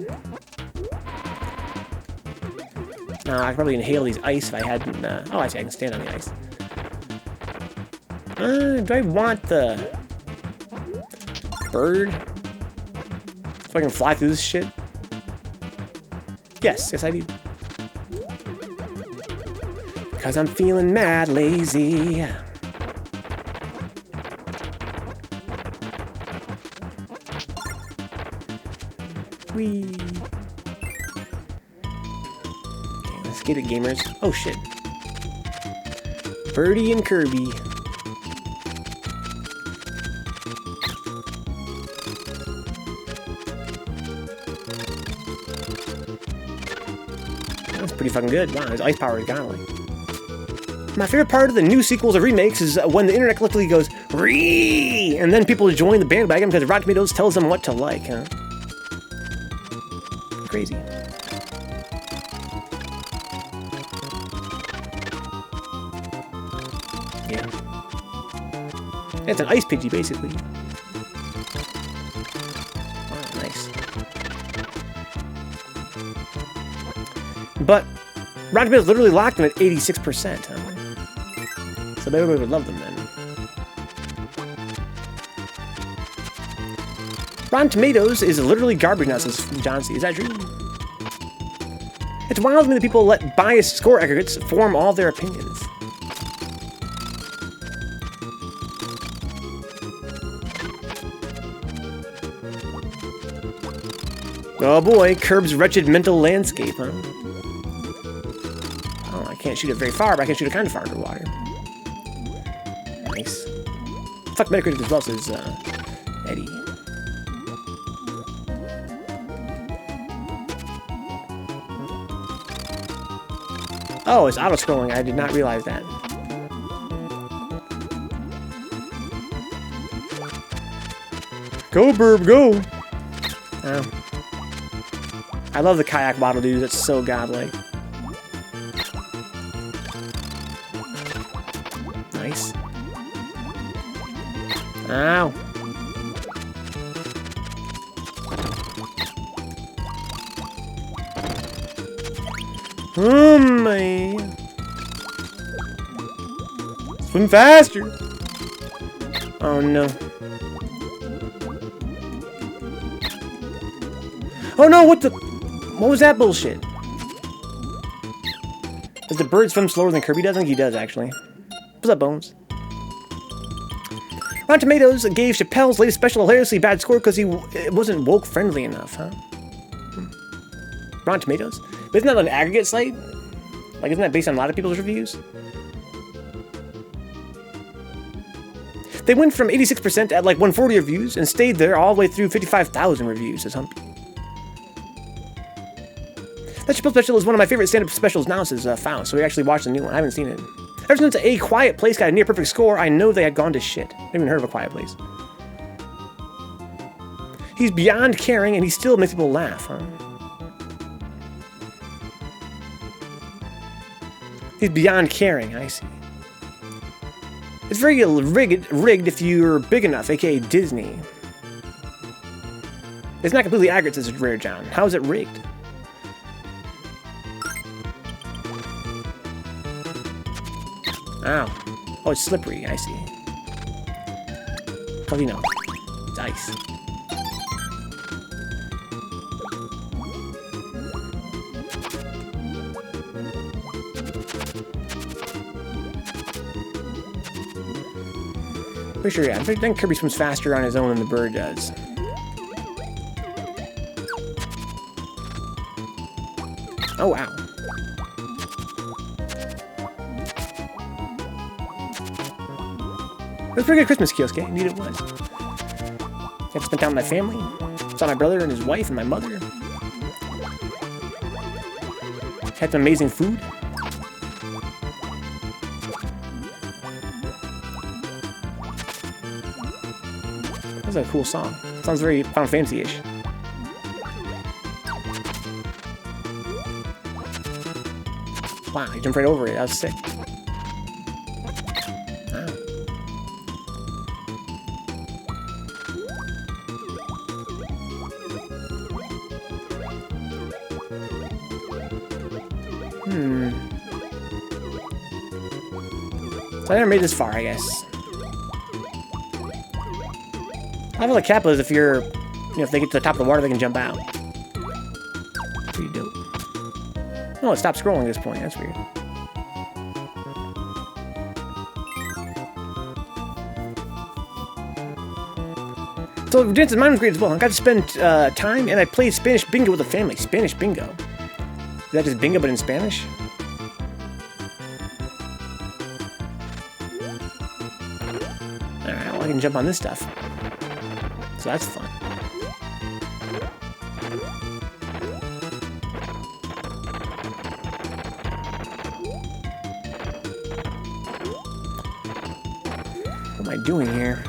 No, I could probably inhale these ice if I hadn't... oh, actually, I can stand on the ice. Do I want the... bird? So I can fly through this shit? Yes, yes I do. Because I'm feeling mad lazy. Whee. Okay, let's get it, gamers. Oh shit. Birdie and Kirby. That's pretty fucking good. Wow, his ice power is godly. My favorite part of the new sequels or remakes is when the internet collectively goes, "Ree!" and then people join the bandwagon because Rotten Tomatoes tells them what to like, huh? Crazy. Yeah. It's an ice Pidgey, basically. Oh, nice. But Rotten Tomatoes literally locked them at 86%, huh? So everybody would love them then. Rotten Tomatoes is literally garbage now, says John C. Is that true? It's wild to me that people let biased score aggregates form all their opinions. Oh boy, Curb's wretched mental landscape, huh? Oh, I can't shoot it very far, but I can shoot it kind of far underwater. Nice. Fuck Metacritic as well, says Eddie. Oh, it's auto-scrolling. I did not realize that. Go, Burb, go! Oh. I love the kayak bottle, dude. That's so godlike. Nice. Ow. Oh man. Swim faster. Oh no. Oh no, what the? What was that bullshit? Does the bird swim slower than Kirby does? I think he does, actually. What's up, Bones? Rotten Tomatoes gave Chappelle's latest special a hilariously bad score because it wasn't woke-friendly enough, huh? Rotten Tomatoes? But isn't that an aggregate site? Like, isn't that based on a lot of people's reviews? They went from 86% at like 140 reviews and stayed there all the way through 55,000 reviews, says Humpy. That Chappelle special is one of my favorite stand-up specials now, says Faust, so we actually watched the new one. I haven't seen it. Ever since A Quiet Place got a near-perfect score, I know they had gone to shit. I haven't even heard of A Quiet Place. He's beyond caring, and he still makes people laugh, huh? He's beyond caring, I see. It's very rigged if you're big enough, aka Disney. It's not completely accurate, says Rare John. How is it rigged? Ow. Oh, it's slippery, I see. How do you know? It's ice. Pretty sure, yeah. I think Kirby swims faster on his own than the bird does. Oh, wow. It was a pretty good Christmas kiosk, eh? Indeed it was. Got to spend time with my family. Saw my brother and his wife and my mother. Had some amazing food. That's a cool song. Sounds very Final Fantasy-ish. Wow, he jumped right over it. That was sick. So I never made this far, I guess. I have all the Kappas if you're, if they get to the top of the water, they can jump out. Pretty dope. Oh, it stopped scrolling at this point. That's weird. So, dances, mine was great as well. I got to spend time, and I played Spanish bingo with the family. Spanish bingo. Is that just bingo, but in Spanish? Alright, well, I can jump on this stuff. So that's fun. What am I doing here?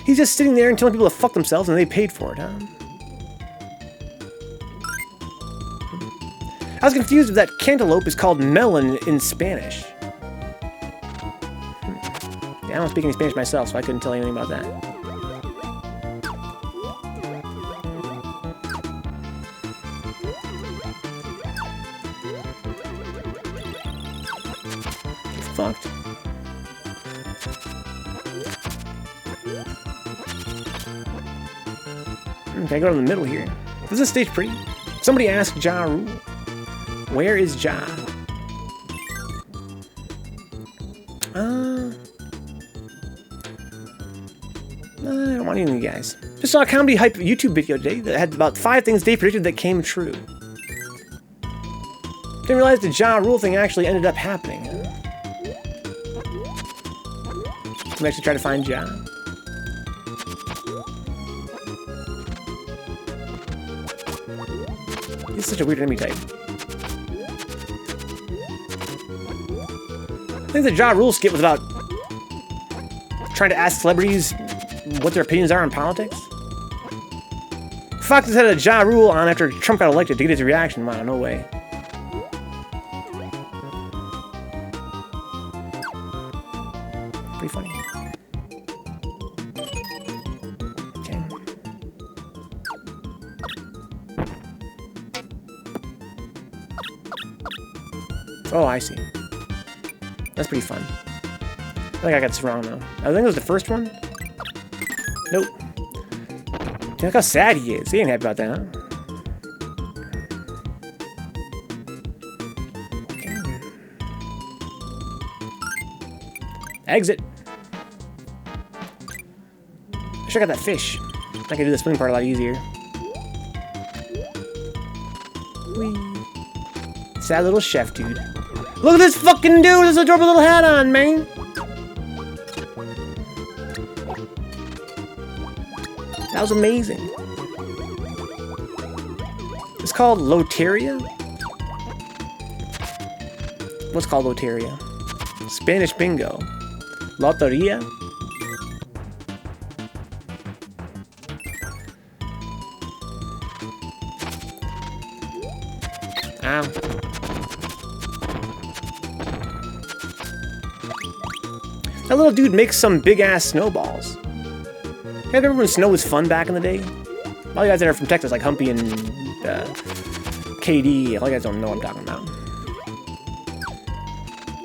He's just sitting there and telling people to fuck themselves and they paid for it, huh? I was confused if that cantaloupe is called melon in Spanish. Yeah, I don't speak any Spanish myself, so I couldn't tell you anything about that. Get fucked. Okay, go to the middle here. Is this stage pretty? Somebody asked Ja Rule. Where is Ja? I don't want any of you guys. Just saw a comedy hype YouTube video today that had about 5 things Dave predicted that came true. Didn't realize the Ja Rule thing actually ended up happening. Let me actually try to find Ja. He's such a weird enemy type. I think the Ja Rule skit was about trying to ask celebrities what their opinions are on politics. Fox has had a Ja Rule on after Trump got elected to get his reaction. Wow, no way. Pretty funny. Okay. Oh, I see. That's pretty fun. I think I got this wrong, though. I think it was the first one? Nope. Dude, look how sad he is. He ain't happy about that, huh? Okay. Exit. I should have got that fish. I could do the swimming part a lot easier. Whee. Sad little chef, dude. Look at this fucking dude with this adorable little hat on, man. That was amazing. It's called Loteria? What's called Loteria? Spanish bingo. Loteria? Ow. That little dude makes some big-ass snowballs. You guys remember when snow was fun back in the day? All you guys that are from Texas, like Humpy and KD, all you guys don't know what I'm talking about.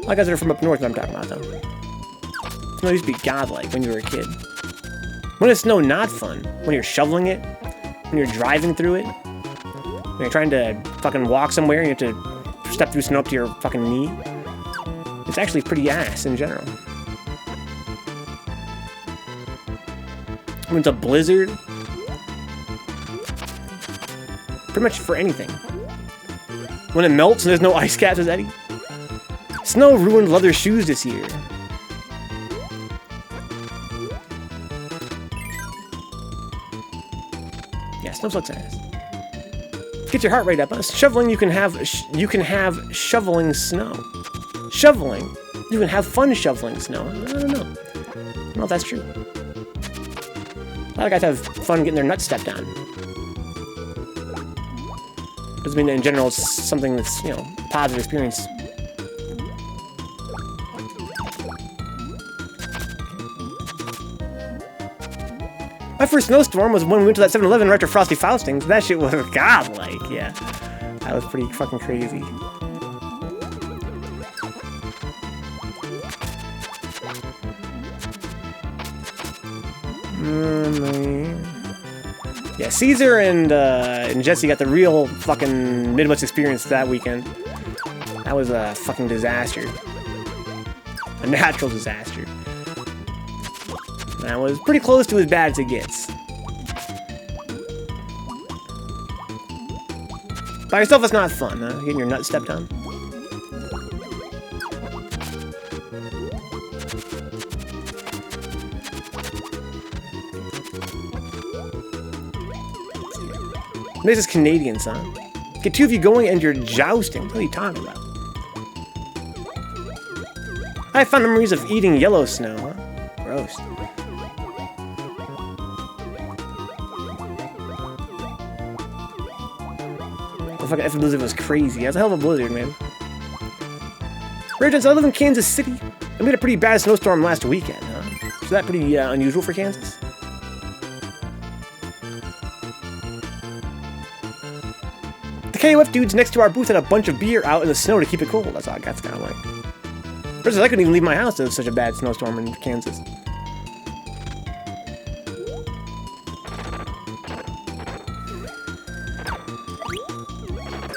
All you guys that are from up north know what I'm talking about, though. Snow used to be godlike when you were a kid. When is snow not fun? When you're shoveling it? When you're driving through it? When you're trying to fucking walk somewhere and you have to step through snow up to your fucking knee? It's actually pretty ass in general. When it's a blizzard. Pretty much for anything. When it melts and there's no ice caps, says Eddie. Snow ruined leather shoes this year. Yeah, snow sucks ass. Get your heart rate up. Shoveling, you can have shoveling snow. Shoveling, you can have fun shoveling snow. I don't know. I don't know if that's true. A lot of guys have fun getting their nuts stepped on. Doesn't mean that in general it's something that's, you know, a positive experience. My first snowstorm was when we went to that 7-Eleven right after Frosty Faustings. That shit was godlike, yeah. That was pretty fucking crazy. Yeah, Caesar and Jesse got the real fucking Midwest experience that weekend. That was a fucking disaster. A natural disaster. That was pretty close to as bad as it gets. By yourself, it's not fun, huh? Getting your nuts stepped on. This is Canadian, son. Get two of you going and you're jousting. What are you talking about? I have fond memories of eating yellow snow, huh? Gross. The fucking F blizzard was crazy. That's a hell of a blizzard, man. Regents, I live in Kansas City. And we had a pretty bad snowstorm last weekend, huh? Is that pretty unusual for Kansas? KOF dudes next to our booth had a bunch of beer out in the snow to keep it cold. That's all I got. Kind of like. Versus I couldn't even leave my house. There was such a bad snowstorm in Kansas.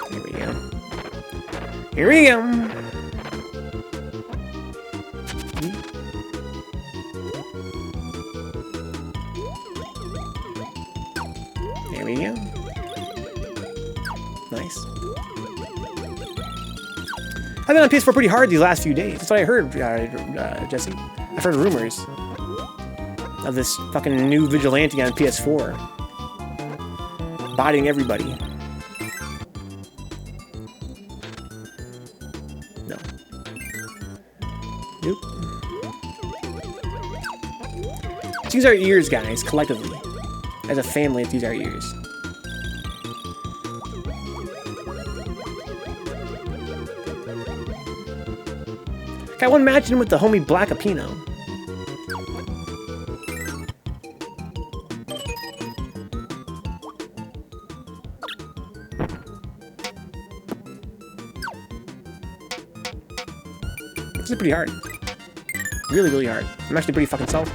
Here we go. Here we go. There we go. Nice. I've been on PS4 pretty hard these last few days. That's what I heard, Jesse. I've heard rumors of this fucking new vigilante on PS4 bodying everybody. No. Nope. Let's use our ears, guys, collectively. As a family, let's use our ears. I want to match him with the homie Black Apino. This is pretty hard. Really, really hard. I'm actually pretty fucking salty.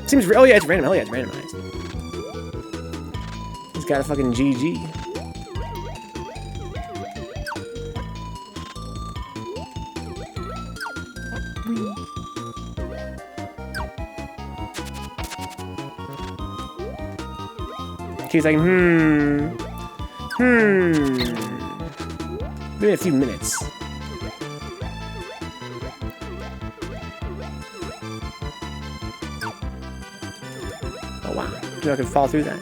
Seems oh yeah, it's random. Hell yeah, it's randomized. He's got a fucking GG. He's like, Maybe a few minutes. Oh wow, you know I can fall through that.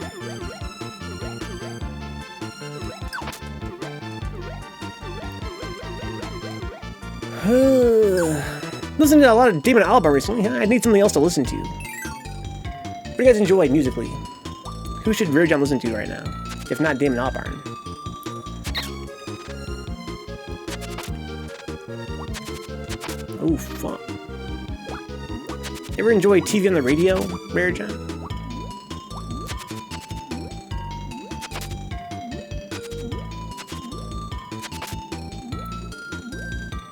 Listening to a lot of Damon Albarn recently. I need something else to listen to. What do you guys enjoy musically? Who should Rare Jam listen to right now? If not Damon Albarn. Oh, fuck. Ever enjoy TV on the radio, Rare Jam?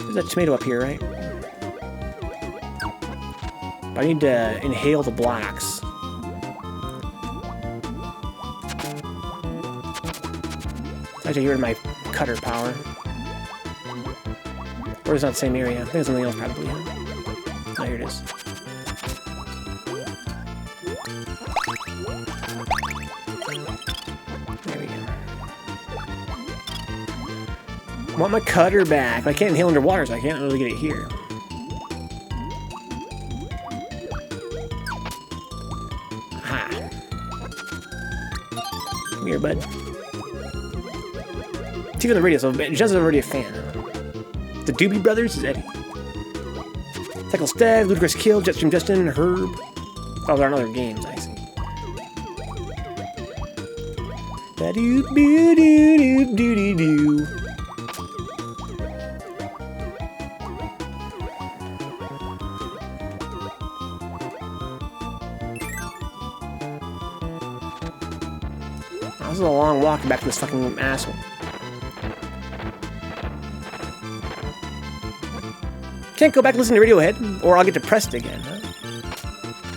There's that tomato up here, right? But I need to inhale the blocks. I have to get rid of my cutter power. Or is that the same area? I think it's something else probably. Oh, here it is. There we go. I want my cutter back. I can't inhale underwater, so I can't really get it here. Aha. Come here, bud. TV on the radio, so Jen's already a fan. The Doobie Brothers is Eddie. Tackle Stag, Ludicrous Kill, Jetstream Justin, Herb. Oh, there are other games, I see. Ba-doo-doo-doo-doo-doo-doo. This is a long walk back to this fucking asshole. Can't go back and listen to Radiohead, or I'll get depressed again, huh?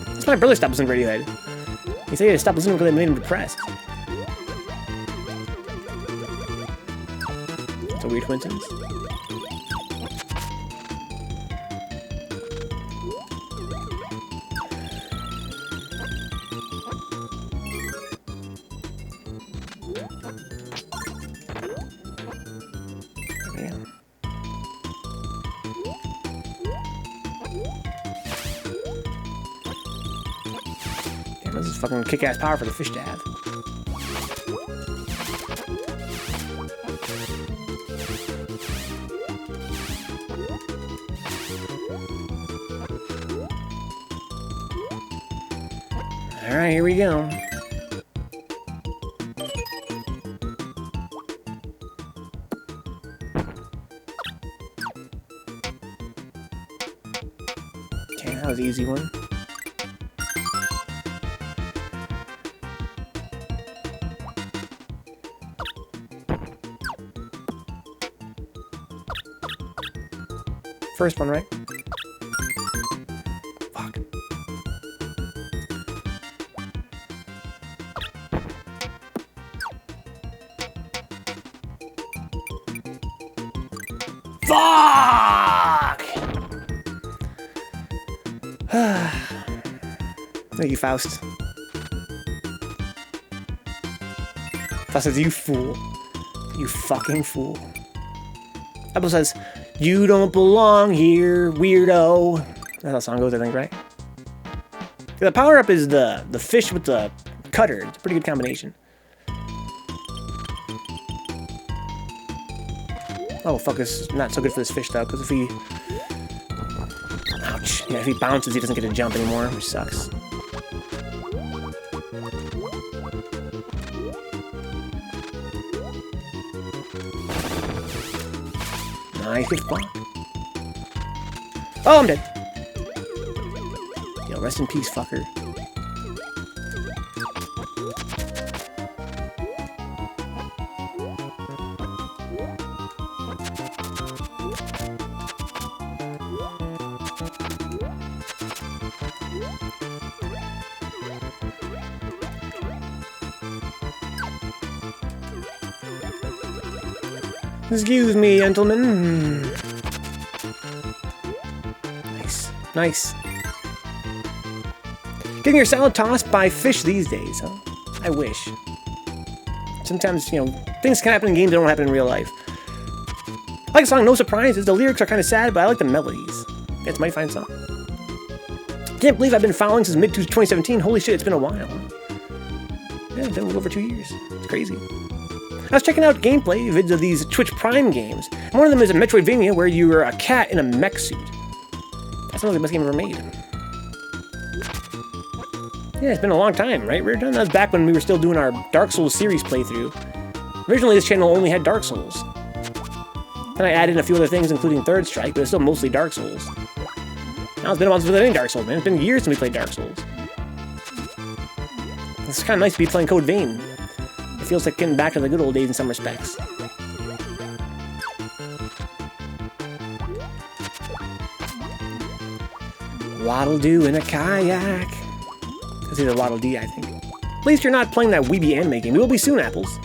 That's why my brother stopped listening to Radiohead. He said he had to stop listening because it made him depressed. It's a weird coincidence. This is fucking kick-ass power for the fish to have. Alright, here we go. Okay, that was an easy one. First one, right? Fuck. Fuck! Thank you, Faust. Faust says, you fool. You fucking fool. Apple says, you don't belong here, weirdo. That's how the song goes, I think, right? Yeah, the power-up is the fish with the cutter. It's a pretty good combination. Oh, fuck, this is not so good for this fish, though, because if he... Ouch. Yeah, if he bounces, he doesn't get to jump anymore, which sucks. Nice, good fun. Oh, I'm dead. Yo, rest in peace, fucker. Excuse me, gentlemen. Nice. Nice. Getting your salad tossed by fish these days, huh? I wish. Sometimes, you know, things can happen in games that don't happen in real life. I like the song No Surprises. The lyrics are kind of sad, but I like the melodies. Yeah, it's a mighty fine song. Can't believe I've been following since mid-2017. Holy shit, it's been a while. Yeah, it's been a little over 2 years. It's crazy. I was checking out gameplay vids of these Twitch Prime games. And one of them is a Metroidvania where you're a cat in a mech suit. That's not the best game ever made. Yeah, it's been a long time, right, Reardon? That was back when we were still doing our Dark Souls series playthrough. Originally, this channel only had Dark Souls. Then I added a few other things, including Third Strike, but it's still mostly Dark Souls. Now it's been a while since we played any Dark Souls, man. It's been years since we played Dark Souls. It's kind of nice to be playing Code Vein. It feels like getting back to the good old days in some respects. Waddle-doo in a kayak. It's either Waddle-Dee, I think. At least you're not playing that weeby anime game. We will be soon, Apples.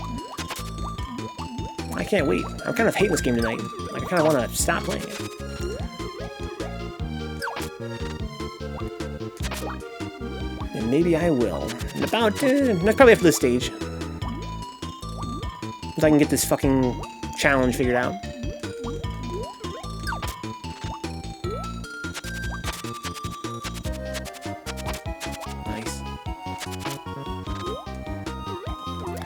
I can't wait. I'm kind of hating this game tonight. Like, I kind of want to stop playing it. And maybe I will. In about, that's probably after this stage. If I can get this fucking challenge figured out. Nice.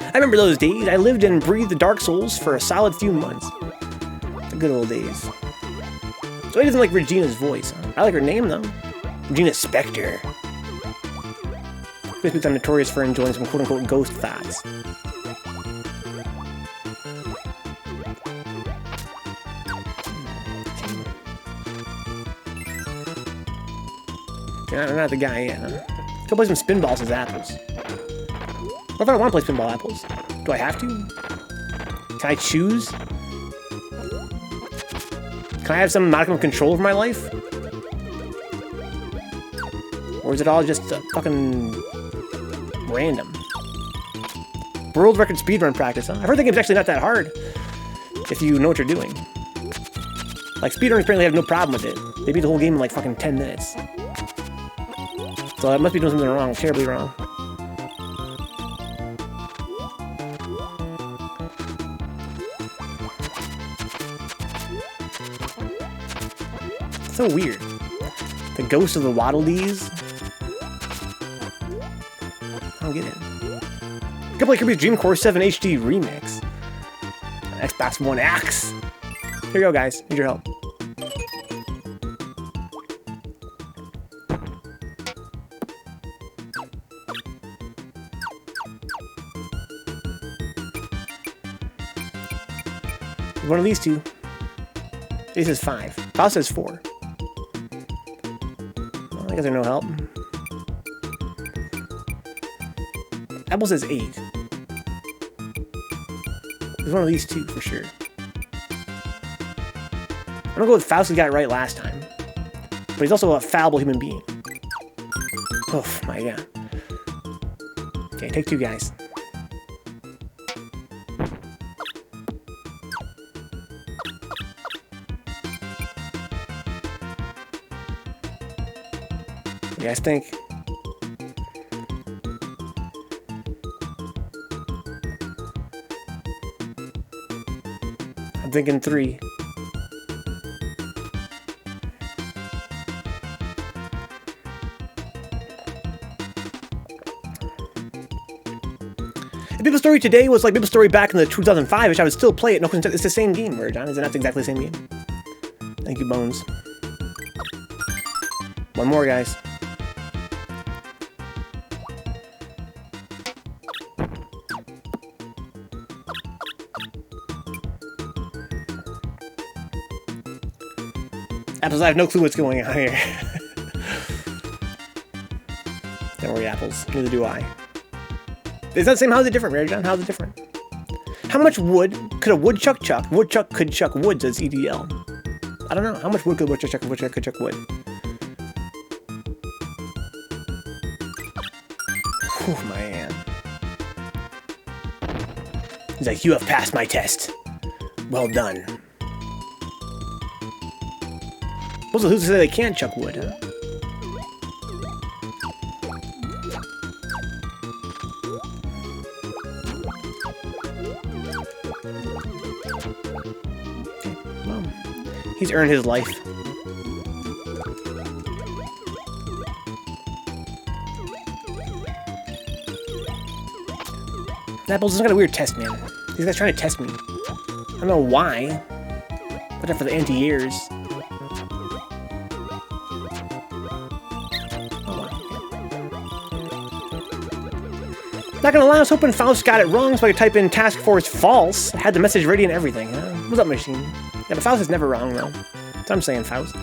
I remember those days. I lived and breathed the Dark Souls for a solid few months. The good old days. So he doesn't like Regina's voice, huh? I like her name, though. Regina Spector. Basically, I'm notorious for enjoying some quote-unquote ghost thoughts. Yeah, I'm not the guy yet, huh? Go play some Spinballs as Apples. What if I don't want to play Pinball Apples? Do I have to? Can I choose? Can I have some modicum of control over my life? Or is it all just fucking random? World record speedrun practice, huh? I've heard the game's actually not that hard if you know what you're doing. Like, speedrunners apparently have no problem with it. They beat the whole game in like fucking 10 minutes. So I must be doing something wrong, terribly wrong. So weird. The ghost of the Waddle-Dees. I don't get it. Go play Kirby's Dream Course 7 HD Remix. Xbox One X. Here you go, guys. Need your help. One of these two. This is 5. Toss says 4. Well, I guess there's no help. Apple says 8. There's one of these two for sure. I'm gonna go with Faust, who got it right last time. But he's also a fallible human being. Oh my god. Okay, take 2, guys. You guys think? I'm thinking 3. If People's Story today was like People's Story back in the 2005, which I would still play it. No, it's the same game, John. Is it not exactly the same game? Thank you, Bones. One more, guys. Apples, I have no clue what's going on here. Don't worry, Apples. Neither do I. It's not the same. How's it different, Mary John? How's it different? How much wood could a woodchuck chuck? Woodchuck could chuck wood, says EDL. I don't know. How much wood could a woodchuck chuck? Woodchuck could chuck wood. Whew, man. He's like, you have passed my test. Well done. Also, who's to say they can't chuck wood, huh? Well, he's earned his life. Apple's just got a weird test, man. These guys trying to test me. I don't know why. But for the anti-ears. Not gonna lie, I was hoping Faust got it wrong so I could type in Task Force False. I had the message ready and everything. What's up, machine? Yeah, but Faust is never wrong, though. That's what I'm saying, Faust.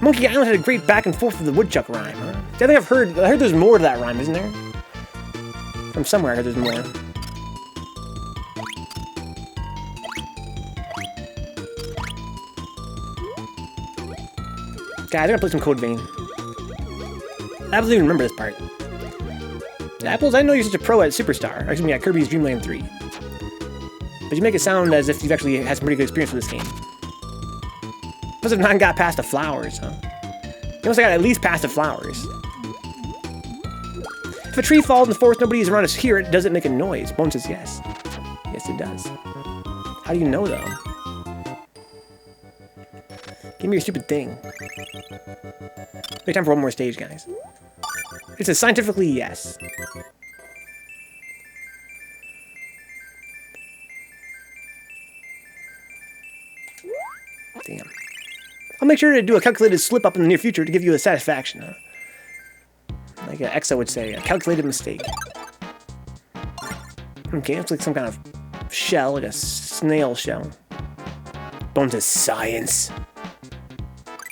Monkey Island had a great back and forth with the woodchuck rhyme, huh? See, I think I heard there's more to that rhyme, isn't there? From somewhere I heard there's more. Guys, I gotta play some Code Vein. I don't even remember this part. Apples, I didn't know you're such a pro at Superstar. Or, excuse me, at Kirby's Dream Land 3. But you make it sound as if you've actually had some pretty good experience with this game. Must have not got past the flowers, huh? You must have got at least past the flowers. If a tree falls in the forest, nobody's around to hear it. Does it make a noise? Bone says yes. Yes, it does. How do you know, though? Give me your stupid thing. Make time for one more stage, guys. It says scientifically yes. Damn. I'll make sure to do a calculated slip up in the near future to give you a satisfaction, huh? Like Exa would say, a calculated mistake. Okay, it's like some kind of shell, like a snail shell. Bones says science.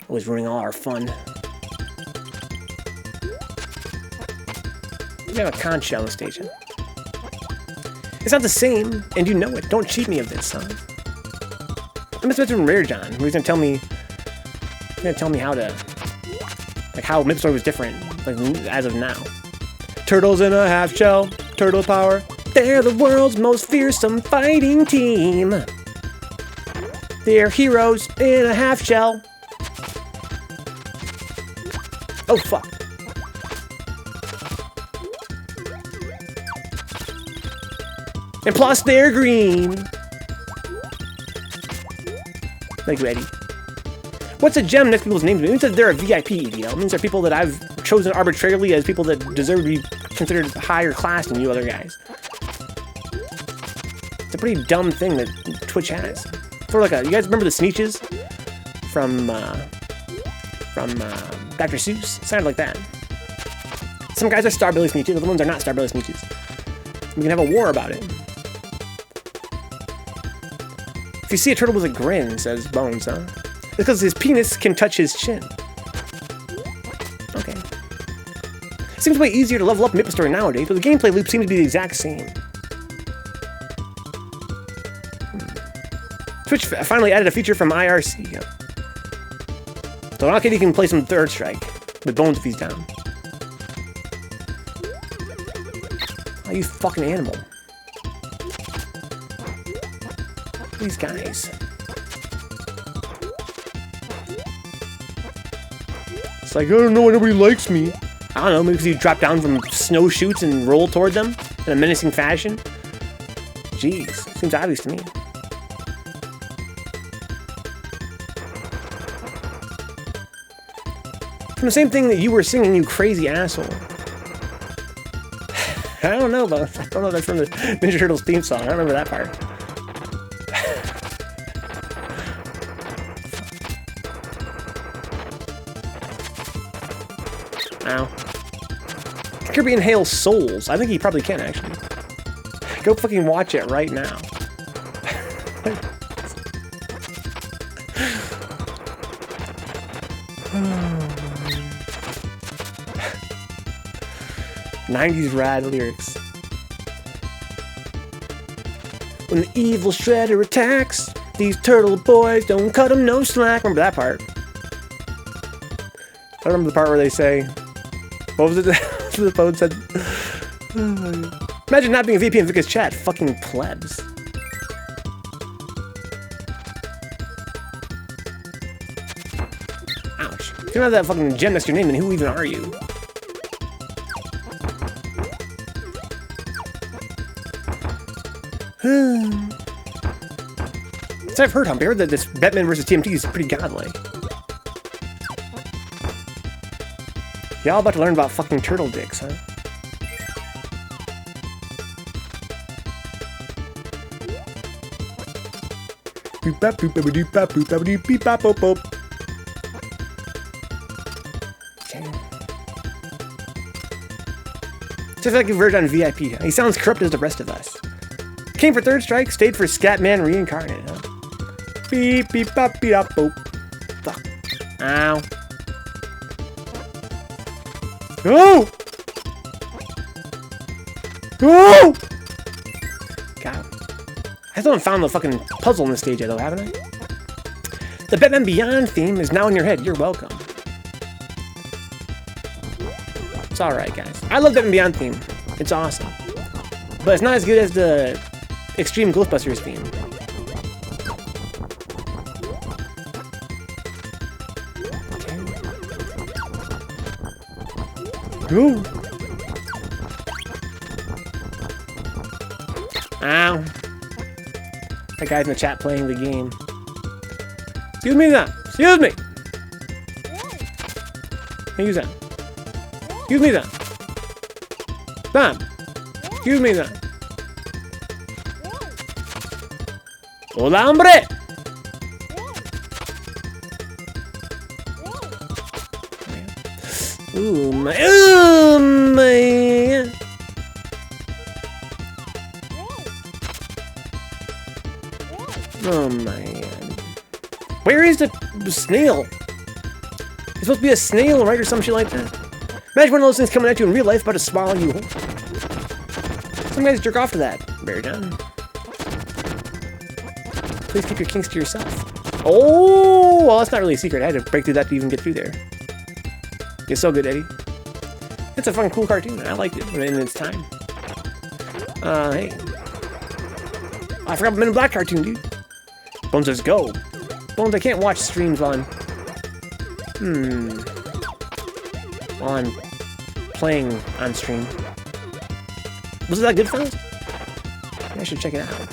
Always ruining all our fun. We have a conch shell in the station. It's not the same, and you know it. Don't cheat me of this, son. I must have been Rare John, who's gonna tell me how to, like how Mipstory was different, like as of now. Turtles in a half shell, turtle power. They're the world's most fearsome fighting team. They're heroes in a half shell. Oh fuck. And plus they're green. Like ready. What's a gem next to people's names? It means that they're a VIP, idiot. It means they're people that I've chosen arbitrarily as people that deserve to be considered higher class than you other guys. It's a pretty dumb thing that Twitch has. Sort of like you guys remember the Sneetches from Dr. Seuss? It sounded like that. Some guys are Starbilly Sneetches, other ones are not Starbilly Sneetches. We can have a war about it. If you see a turtle with a grin, says Bones, huh? It's because his penis can touch his chin. Okay. It seems way easier to level up Mipstory nowadays, but the gameplay loop seems to be the exact same. Twitch finally added a feature from IRC. So in you can play some Third Strike with Bones if he's down. Oh, you fucking animal. These guys. It's like, I don't know why nobody likes me. I don't know, maybe because you drop down from snowshoots and roll toward them in a menacing fashion. Jeez, seems obvious to me. From the same thing that you were singing, you crazy asshole. I don't know, but I don't know if that's from the Ninja Turtles theme song. I don't remember that part. Ow. Can Kirby inhale souls? I think he probably can, actually. Go fucking watch it right now. 90s rad lyrics. When the evil shredder attacks, these turtle boys don't cut them no slack. Remember that part? I remember the part where they say, what was it? The phone said. Imagine not being a VP in Vika's chat. Fucking plebs. Ouch. If you don't have that fucking gem next to your name, then who even are you? So I've heard, Humpy, that this Batman vs. TMT is pretty godly. Y'all about to learn about fucking turtle dicks, huh? Boop bap boop boop doop bap boop bap doop beep bap boop boop. Just like a version on VIP. He sounds corrupt as the rest of us. Came for third strike, stayed for Scatman reincarnated, huh? Beep beep bop beep up boop. Fuck. Ow. Go! Go! God. I still haven't found the fucking puzzle in this stage yet, though, haven't I? The Batman Beyond theme is now in your head. You're welcome. It's alright, guys. I love Batman Beyond theme. It's awesome. But it's not as good as the Extreme Ghostbusters theme. Go! Ow. That guy's in the chat playing the game. Excuse me then. Excuse me. Hey, use that. Excuse me then. Stop. Excuse me then. Hola, hombre. Ooh, my. Oh, man. Where is the snail? It's supposed to be a snail, right? Or some shit like that. Imagine one of those things coming at you in real life about to swallow you. Some guys jerk off to that. Bear down. Please keep your kinks to yourself. Oh, well, that's not really a secret. I had to break through that to even get through there. You're so good, Eddie. It's a fucking cool cartoon. I liked it in its time. Hey. I forgot the Men in Black cartoon, dude. Bones says go. Bones, I can't watch streams while I'm playing on stream. Was it that good, fellas? I should check it out.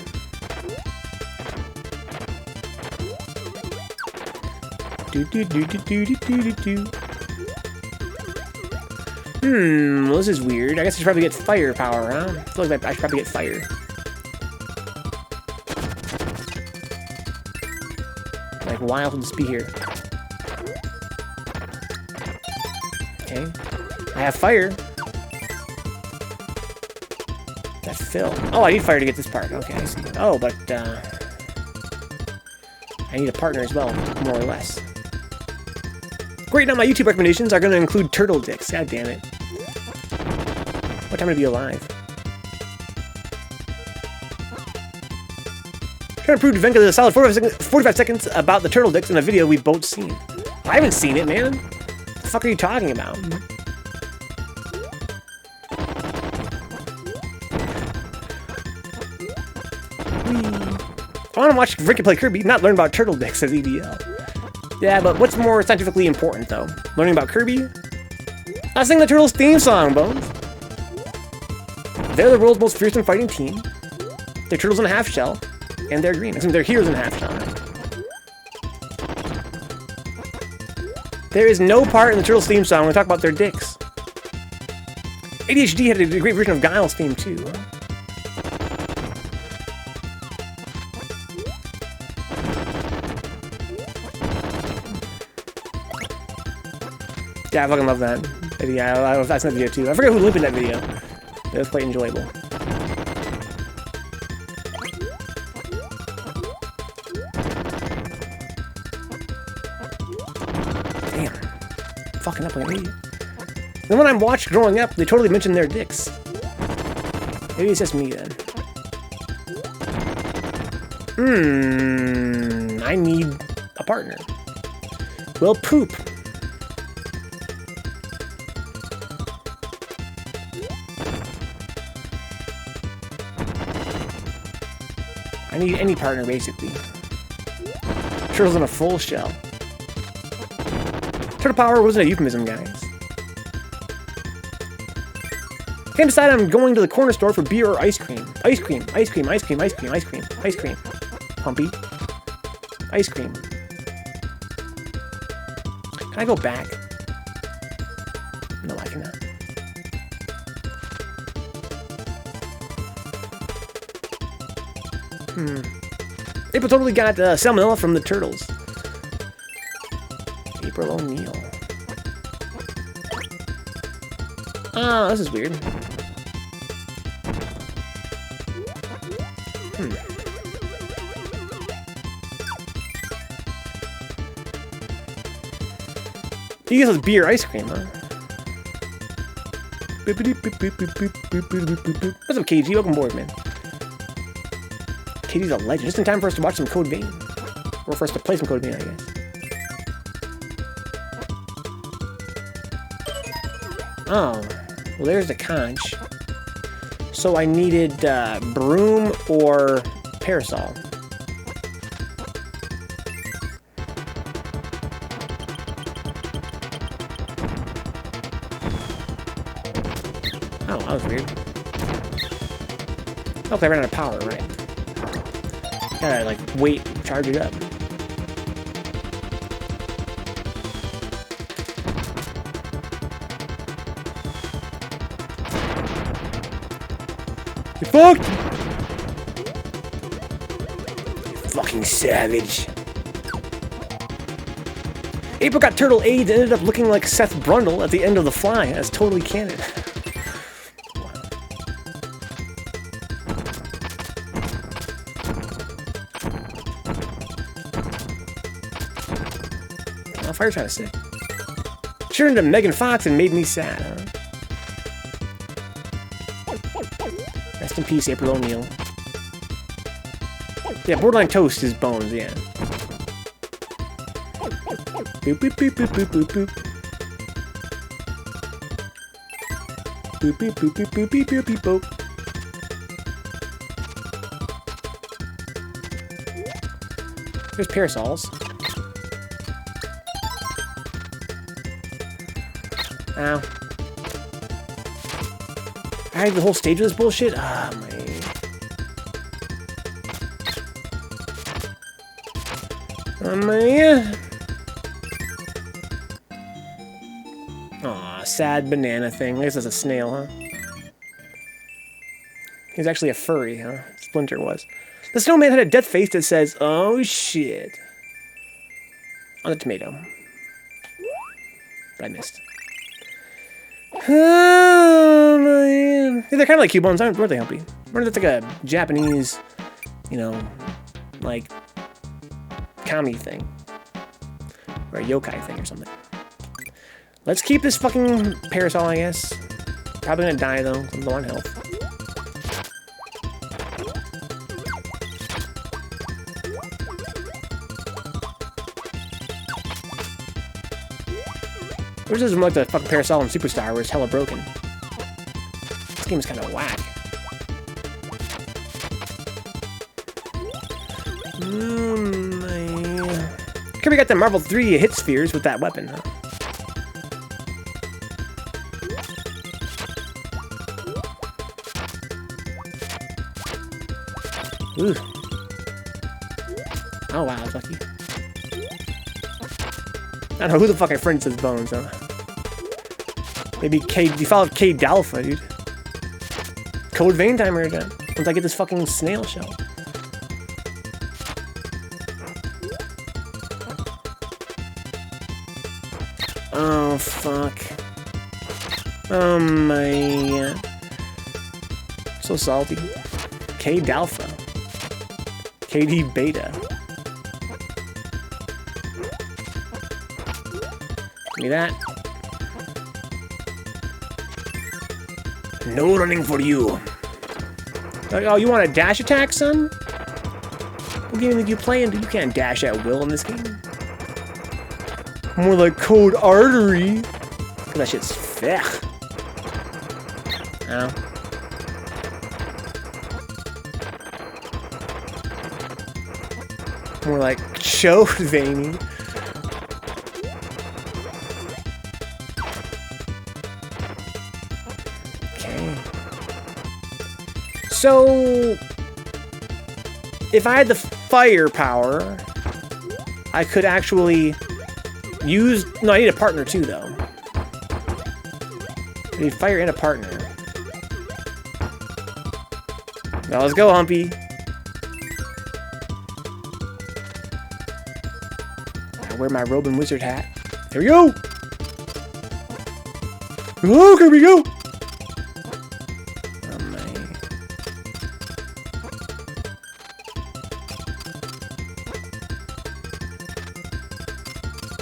Well, this is weird. I guess I should probably get firepower, huh? I feel like I should probably get fire. Like, why else would this be here? Okay. I have fire. That fill. Oh, I need fire to get this part. Okay, I see. Oh, but, I need a partner as well, more or less. Great, now my YouTube recommendations are going to include turtle dicks. God damn it. What time to be alive? Trying to prove to Vencabot a solid 45 seconds about the turtle dicks in a video we've both seen. I haven't seen it, man. What the fuck are you talking about? I want to watch Ricky play Kirby, not learn about turtle dicks, says EDL. Yeah, but what's more scientifically important, though? Learning about Kirby? I sing the Turtles theme song, Bones. They're the world's most fearsome fighting team. They're turtles in a half shell, and they're green. I mean, they're heroes in a half shell. Right? There is no part in the Turtles theme song when we talk about their dicks. ADHD had a great version of Guile's theme, too. Yeah, I fucking love that. Yeah, I love that video too. I forget who linked in that video. It was quite enjoyable. Damn. Fucking up like an idiot. Then when I watched growing up, they totally mentioned their dicks. Maybe it's just me then. I need a partner. Well, poop. I need any partner, basically. Turtles in a full shell. Turtle power wasn't a euphemism, guys. Can't decide I'm going to the corner store for beer or ice cream. Ice cream, ice cream, ice cream, ice cream, ice cream, ice cream. Pumpy. Ice cream. Can I go back? No, I cannot. April totally got salmonella from the turtles. April O'Neil. Ah, this is weird. He gives us beer ice cream, huh? What's up, KG? Welcome aboard, man. KG's a legend. Just in time for us to watch some Code Vein. Or for us to play some Code Vein, I guess. Oh. Well, there's the conch. So I needed broom or parasol. Oh, that was weird. Oh, I ran out of power, right? Gotta, like, wait, charge it up. You fucked! You fucking savage. April got turtle AIDS and ended up looking like Seth Brundle at the end of The Fly. That's totally canon. Fire's kind of sick. Turned into Megan Fox and made me sad, huh? Rest in peace, April O'Neil. Yeah, borderline toast is bones, yeah. Boop, boop, boop, boop, boop, boop, boop. Boop, boop, boop, boop, boop, boop, boop, boop, boop. There's parasols. Ow. I had the whole stage of this bullshit? Ah, oh, man. Oh, man. Aw, sad banana thing. I guess that's a snail, huh? He's actually a furry, huh? Splinter was. The snowman had a death face that says, "Oh, shit." On the tomato. But I missed. Oh, man. Yeah, they're kind of like Cubans, aren't they, Humpy? I wonder if that's like a Japanese, you know, like, kami thing. Or a yokai thing or something. Let's keep this fucking parasol, I guess. Probably gonna die, though. I'm low on health. Where's this like the fucking Parasol and Superstar where it's hella broken? This game is kind of whack. Kirby got the Marvel 3 hit spheres with that weapon, huh? Ooh. Oh wow, I was lucky. I don't know who the fuck I friends his bones, huh? Maybe K. You followed K. Dalpha, dude. Code Vein timer again. Once I get this fucking snail shell. Oh fuck. Oh my. So salty. K. Dalpha. KD Beta. Give me that. No running for you. Oh, you want a dash attack, son? What game did you play? You can't dash at will in this game. More like Code Artery. That shit's fech. Ow. More like Chode Veiny. Okay. So, if I had the firepower, I could actually use... No, I need a partner too, though. I need fire and a partner. Now let's go, Humpy. I wear my robe and wizard hat. Here we go! Oh, here we go! Oh, my.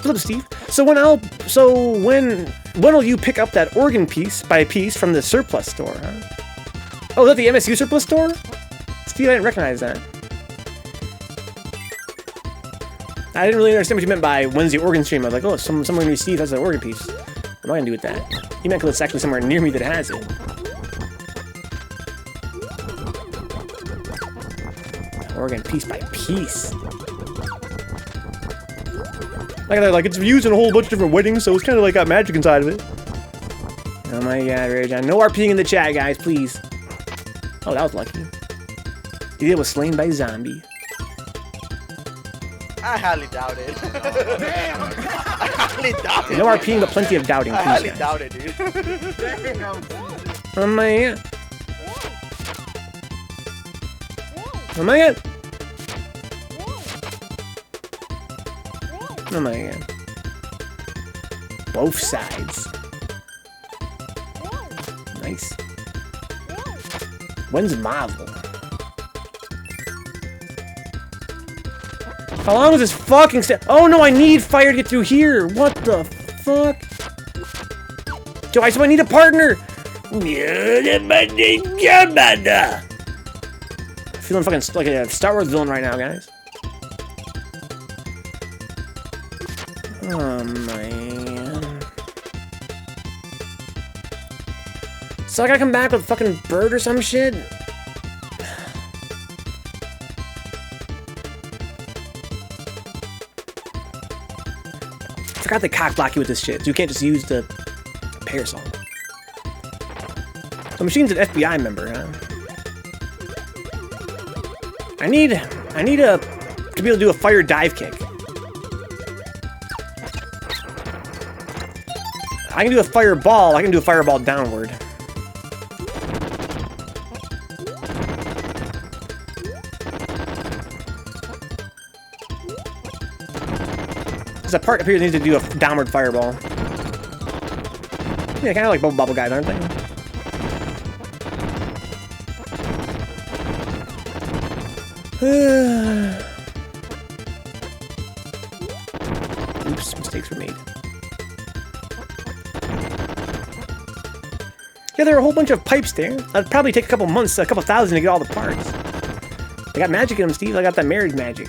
What's up, Steve? So when will you pick up that organ piece by piece from the surplus store, huh? Oh, is that the MSU surplus store? Steve, I didn't recognize that. I didn't really understand what you meant by when's the organ stream. I was like, oh, somewhere near Steve has an organ piece. What am I gonna do with that? You meant because it's actually somewhere near me that has it. Organ piece by piece. Like it's used in a whole bunch of different weddings, so it's kind of like got magic inside of it. Oh my god, Ray John. No RPing in the chat, guys, please. Oh, that was lucky. Idiot was slain by a zombie. I highly doubt it. I highly doubt it. No RPing, but plenty of doubting, please, I highly guys. doubt it, dude. Oh my god. Oh my god. Oh my god. Both sides. Nice. When's Marvel? How long is this fucking Oh no, I need fire to get through here! What the fuck? Joe, I need a partner! I'm feeling fucking like a Star Wars villain right now, guys. Oh, man. So I gotta come back with a fucking bird or some shit? I forgot they cock block you with this shit, so you can't just use the parasol. So Machine's an FBI member, huh? I need to be able to do a fire dive kick. I can do a fireball. I can do a fireball downward. There's a part up here that needs to do a downward fireball. Yeah, kind of like bubble guys, aren't they? Oops, mistakes were made. Yeah, there are a whole bunch of pipes there. That'd probably take a couple months, a couple thousand to get all the parts. I got magic in them, Steve. I got that marriage magic.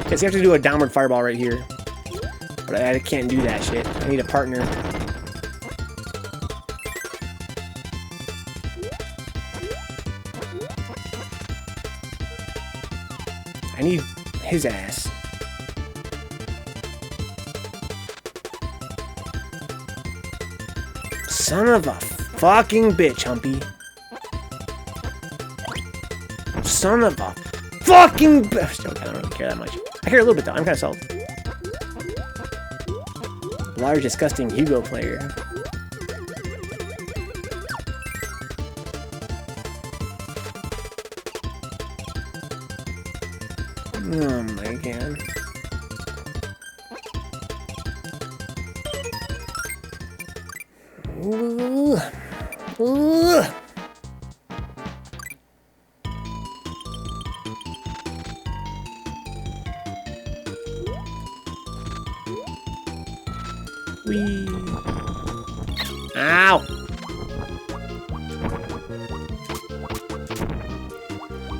Guess you have to do a downward fireball right here. But I can't do that shit. I need a partner. I need his ass. Son of a fucking bitch, Humpy. Son of a fucking bitch. I don't really care that much. I care a little bit though. I'm kind of salty. Large, disgusting Hugo player. Oh my god. Ooh. Ooh. Whee. Ow.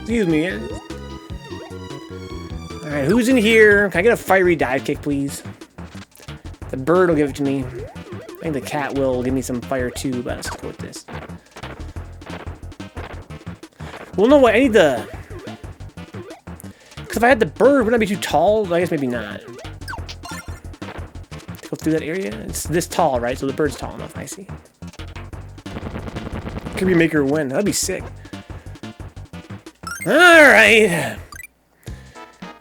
Excuse me. Alright, who's in here? Can I get a fiery dive kick, please? The bird will give it to me. I think the cat will give me some fire too, but let's go with this. Well, no, what? I need the... Because if I had the bird, wouldn't I be too tall? I guess maybe not. Go through that area? It's this tall, right? So the bird's tall enough, I see. Kirby Maker win. That'd be sick. Alright.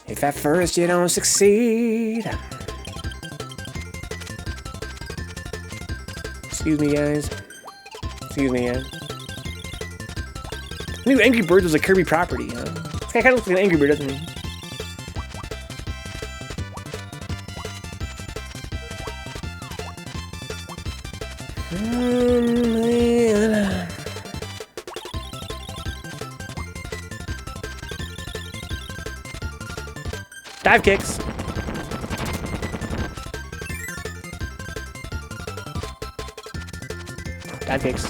If at first you don't succeed. Excuse me, guys. Excuse me, guys. I knew Angry Birds was a Kirby property, huh? This guy kind of looks like an Angry Bird, doesn't he? Man. Dive kicks. Dive kicks.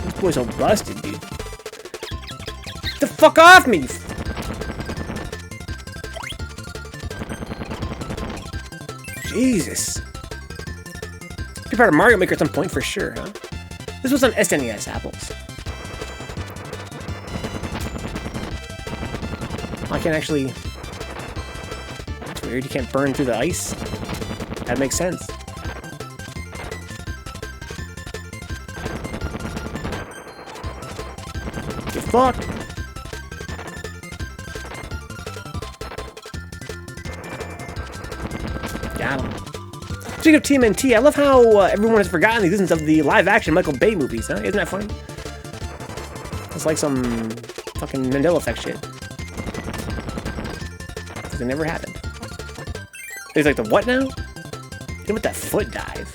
This boy's so busted, dude. Get the fuck off me! Jesus. Be part of Mario Maker at some point for sure, huh? This was on SNES, apples. I can't actually... That's weird, you can't burn through the ice. That makes sense. Get fucked. Got him. Speaking of TMNT, I love how everyone has forgotten the existence of the live-action Michael Bay movies, huh? Isn't that funny? It's like some fucking Mandela effect shit. Because it never happened. He's like, the what now? Hit him with that foot dive.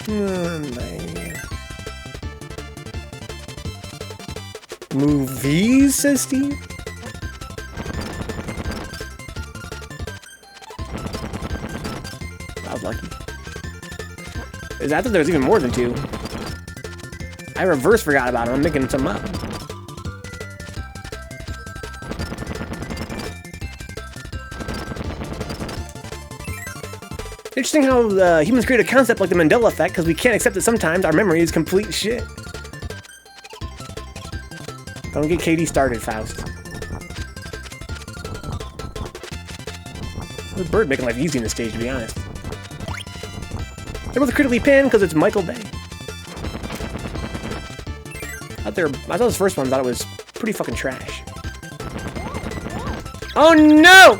Oh, man. Movies, says Steve? I was lucky. I thought there was even more than 2. I reverse forgot about them. I'm making some up. Interesting how humans create a concept like the Mandela effect because we can't accept that sometimes our memory is complete shit. Don't get Katie started, Faust. The bird making life easy in this stage, to be honest. They're both critically panned because it's Michael Bay. I thought those first ones, I thought it was pretty fucking trash. Oh no!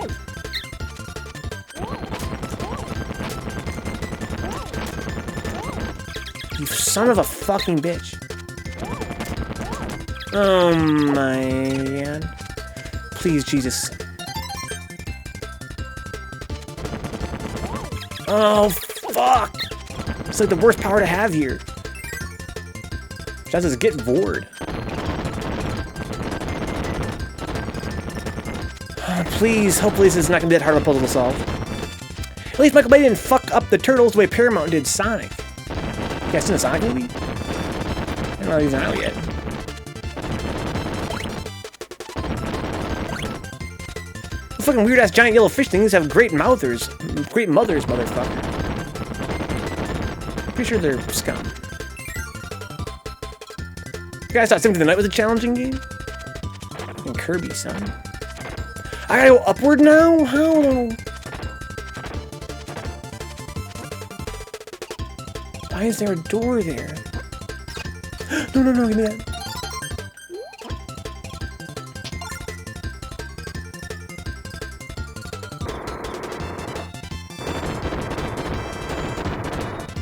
You son of a fucking bitch. Oh my god. Please, Jesus. Oh, fuck! It's like the worst power to have here. Just get bored. Oh, please, hopefully this is not gonna be that hard of a puzzle to solve. At least Michael Bay didn't fuck up the turtles the way Paramount did Sonic. You guys seen a Sonic movie? I don't know if he's out yet. The fucking weird ass giant yellow fish things have great mothers. Great mothers, motherfucker. Pretty sure they're scum. You guys thought Symphony of the Night was a challenging game? Fucking Kirby, son. I gotta go upward now? How? Why is there a door there? No, no, no, give me that.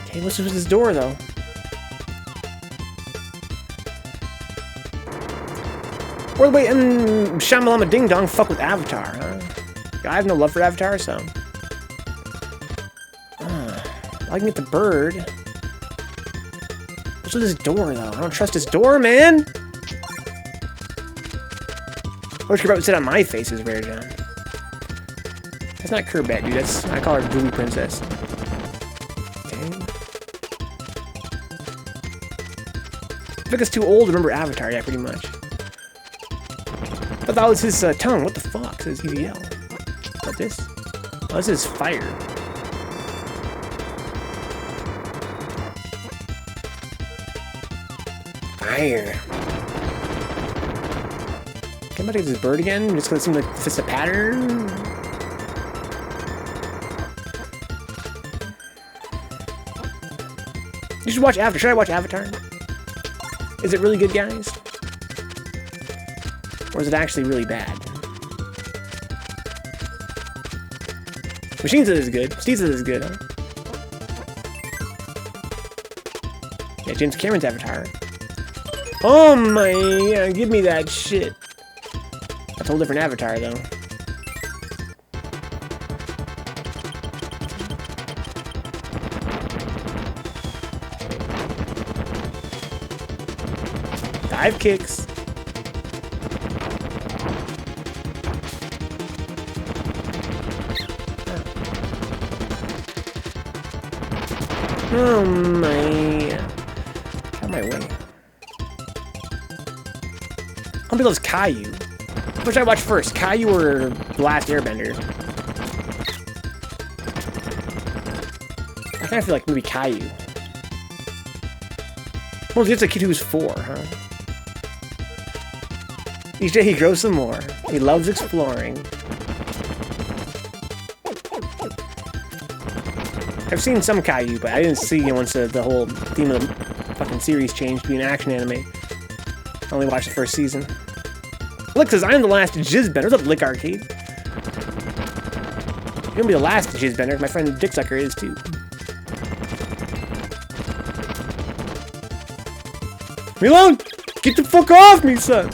Okay, what's with this door, though? Or wait, Shamalama Ding Dong fuck with Avatar, huh? I have no love for Avatar, so... I can get the bird. What's with this door, though? I don't trust this door, man! I wish Kirby would sit on my face as Rare John. That's not Kirbet, dude. That's... I call her Doofy Princess. Dang. I think it's too old to remember Avatar, yeah, pretty much. I thought that was his tongue. What the fuck? It says EVL. What's this? Oh, this is fire. Fire. Can I take this bird again? Just because it seems like it's a pattern. You should watch Avatar. Should I watch Avatar? Is it really good, guys? Or is it actually really bad? Machine says it's good. Steve says it's good, huh? Yeah, James Cameron's Avatar. Oh my, yeah, give me that shit. That's a whole different Avatar, though. Dive kicks. Oh my. Out of my way. How many loves Caillou? What should I watch first? Caillou or The Last Airbender? I kind of feel like maybe Caillou. Well, it's a kid who's 4, huh? Each day he grows some more. He loves exploring. I've seen some Caillou, but I didn't see it once the whole theme of the fucking series changed to be an action anime. I only watched the first season. Lick says, I'm the last Jizzbender. What's up, Lick Arcade? You're gonna be the last Jizzbender. My friend Dicksucker is too. Leave me alone! Get the fuck off me, son!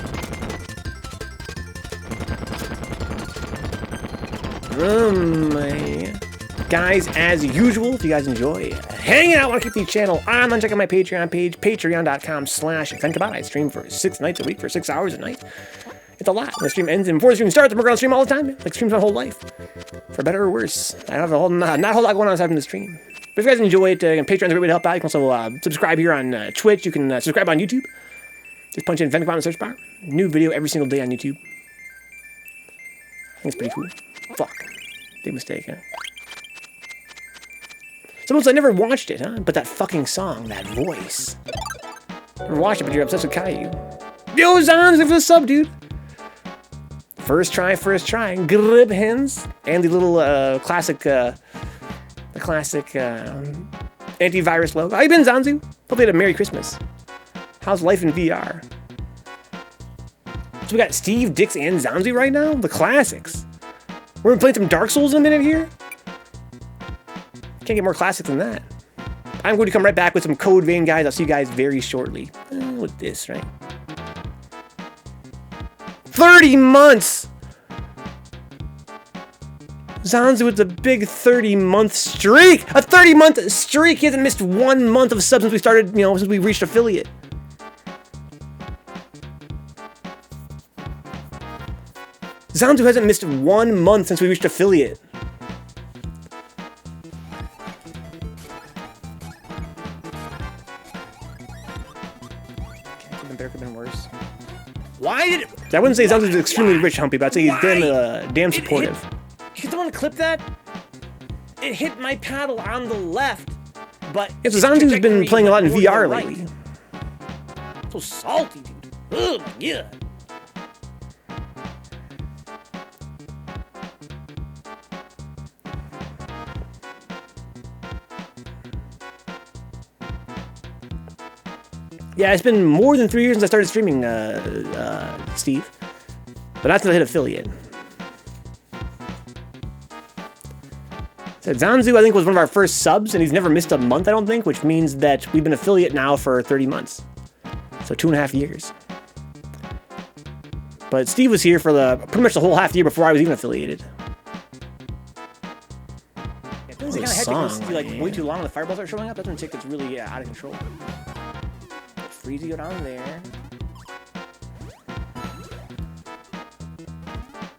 My guys, as usual, if you guys enjoy hanging out, want to keep the channel on, then check out my Patreon page, patreon.com/Vencabot. I stream for 6 nights a week for 6 hours a night. It's a lot. When the stream ends and before the stream starts, I'm working on the stream all the time, man. Like streams my whole life. For better or worse. I have a whole, not a whole lot going on aside from the stream. But if you guys enjoy it, Patreon's a great way to help out. You can also subscribe here on Twitch. You can subscribe on YouTube. Just punch in Vencabot in the search bar. New video every single day on YouTube. I think it's pretty cool. Fuck. Big mistake, huh? Someone said I never watched it, huh? But that fucking song, that voice. Never watched it, but you're obsessed with Caillou. Yo, Zons, for the sub, dude. First try. Grib hands. And the little classic, antivirus logo. How you been, Zanzu? Hope you had a Merry Christmas. How's life in VR? So we got Steve, Dix, and Zanzu right now? The classics. We're gonna play some Dark Souls in a minute here? Can't get more classic than that. I'm going to come right back with some Code Vein, guys. I'll see you guys very shortly. With this, right? 30 months! Zanzu with the big 30-month streak! A 30-month streak! He hasn't missed 1 month of subs since we started, since we reached affiliate. Zanzu hasn't missed 1 month since we reached affiliate. There could have been worse. Why did it... I wouldn't say Zanzu's extremely rich, Humpy, but I'd say he's damn supportive. You don't want to clip that? It hit my paddle on the left, but... Yeah, so Zanzu's been playing a lot in VR lately. So salty, dude. Oh, yeah. Yeah, it's been more than 3 years since I started streaming, Steve. But that's not hit affiliate. So Zanzu, I think, was one of our first subs, and he's never missed a month, I don't think, which means that we've been affiliate now for 30 months. So 2.5 years. But Steve was here for pretty much the whole half year before I was even affiliated. Yeah, it feels kind of hectic when it's way too long and the fireballs are showing up. That's when it gets really out of control. Freezy, go down there.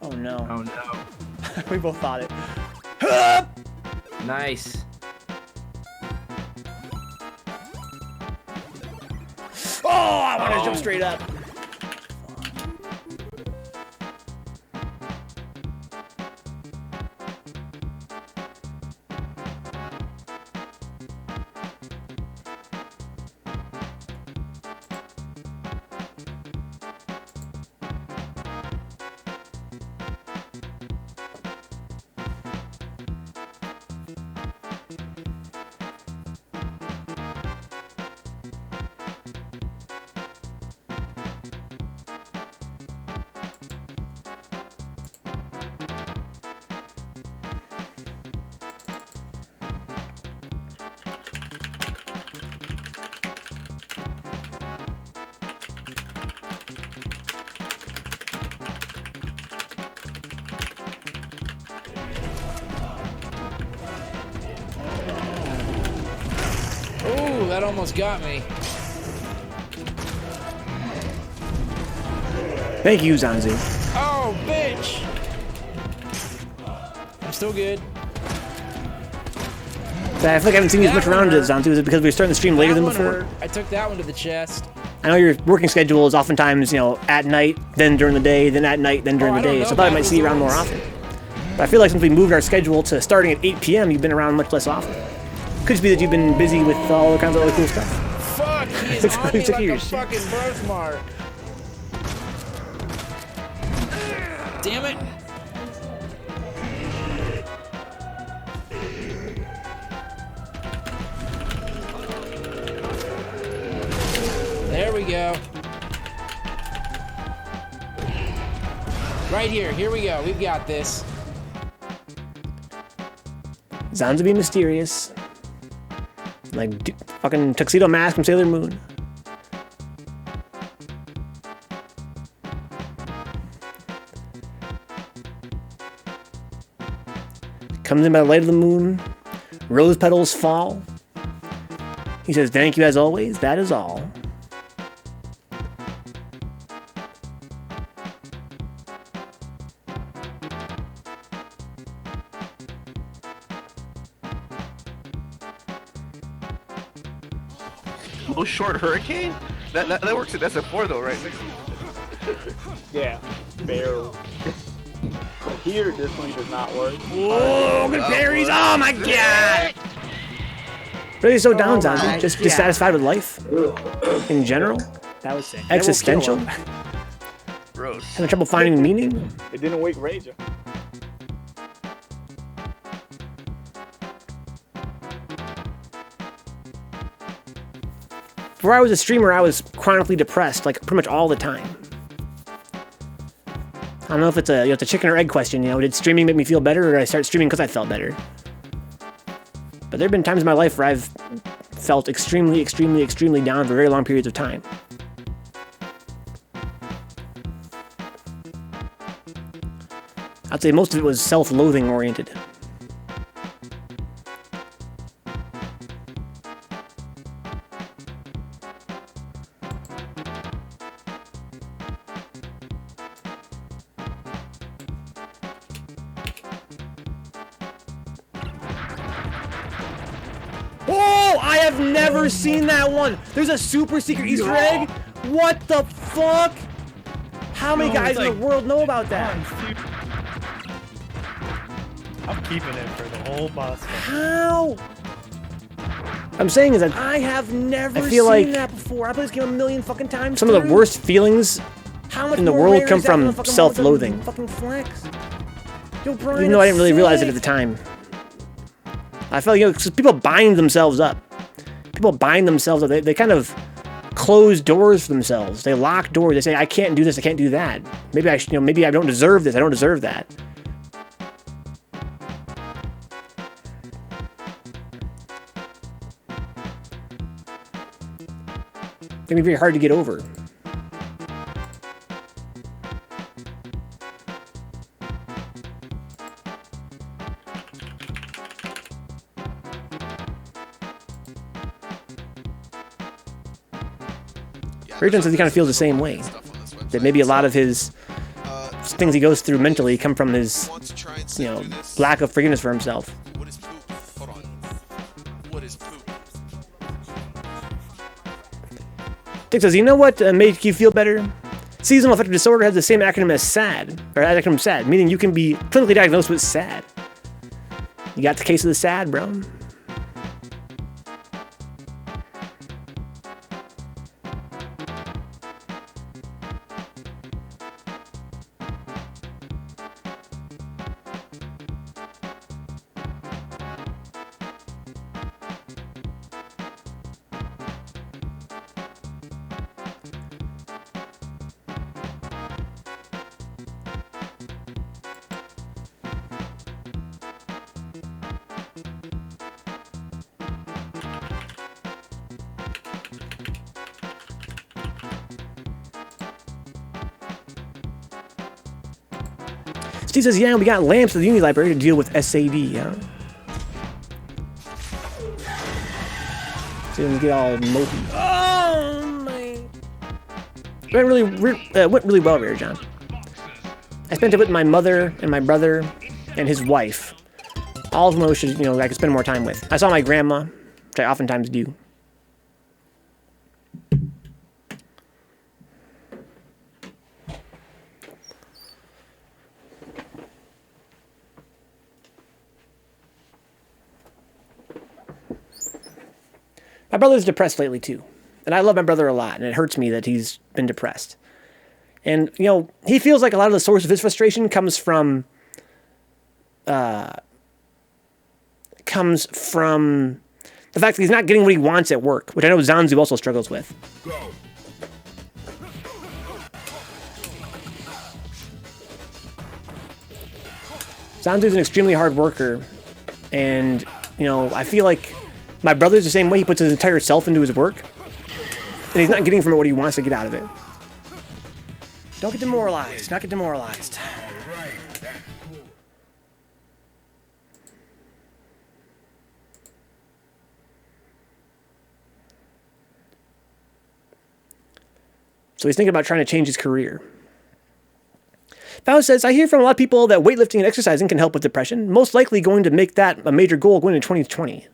Oh no. Oh no. We both thought it. Nice. Oh, I wanted to jump straight up. that almost got me. Thank you, Zanzu. Oh, bitch! I'm still good. I feel like I haven't seen you as much around it, Zanzu. Is it because we were starting the stream later than before? Hurt. I took that one to the chest. I know your working schedule is oftentimes, at night, then during the day, then at night, then during the day. So I thought I might see you around more often. But I feel like since we moved our schedule to starting at 8 p.m., you've been around much less often. Could just be that you've been busy with all kinds of other cool stuff. Fuck, he is on me like a fucking birthmark. Damn it. There we go. Right here. Here we go. We've got this. Zanzu be mysterious. Like fucking tuxedo mask from Sailor Moon. Comes in by the light of the moon. Rose petals fall. He says, "Thank you as always. That is all." Oh, short hurricane? That works at SF4 though, right? Yeah, barely. But here, this one does not work. Whoa, good berries! Oh my god! Really so down, Zanzu? Just dissatisfied with life? In general? That was sick. Existential? Gross. Having trouble finding meaning? It didn't wake Rager. Before I was a streamer, I was chronically depressed, like pretty much all the time. I don't know if it's a chicken or egg question. Did streaming make me feel better, or did I start streaming because I felt better? But there have been times in my life where I've felt extremely, extremely, extremely down for very long periods of time. I'd say most of it was self-loathing oriented. Oh, I have never seen that one. There's a super secret Easter egg. What the fuck? How many guys in the world know about that? I'm keeping it for the whole boss. How? I'm saying is that I have never seen that before. I played this game a million fucking times. Some of the worst feelings in the world come from self-loathing. Fucking flex. Even though I didn't really realize it at the time. I felt, because people bind themselves up. People bind themselves up. They kind of close doors for themselves. They lock doors. They say, I can't do this. I can't do that. Maybe maybe I don't deserve this. I don't deserve that. It can be very hard to get over. Rayton says he kind of feels the same way. That maybe a lot of his things he goes through mentally come from his, lack of forgiveness for himself. What is poop? Hold on. What is poop? Dick says, you know what made you feel better? Seasonal affective disorder has the same acronym as SAD, or acronym SAD, meaning you can be clinically diagnosed with SAD. You got the case of the SAD, bro. Steve says, yeah, we got lamps at the Unity Library to deal with SAD, yeah. So So he doesn't get all mopey. Oh, my. Went really well, Rare John. I spent it with my mother and my brother and his wife. All of them I wish, I could spend more time with. I saw my grandma, which I oftentimes do. My brother's depressed lately, too. And I love my brother a lot, and it hurts me that he's been depressed. And, he feels like a lot of the source of his frustration comes from the fact that he's not getting what he wants at work, which I know Zanzu also struggles with. Zanzu's an extremely hard worker, and, I feel like my brother's the same way. He puts his entire self into his work, and he's not getting from it what he wants to get out of it. Don't get demoralized. Not get demoralized. So he's thinking about trying to change his career. Faust says, I hear from a lot of people that weightlifting and exercising can help with depression, most likely going to make that a major goal going into 2020.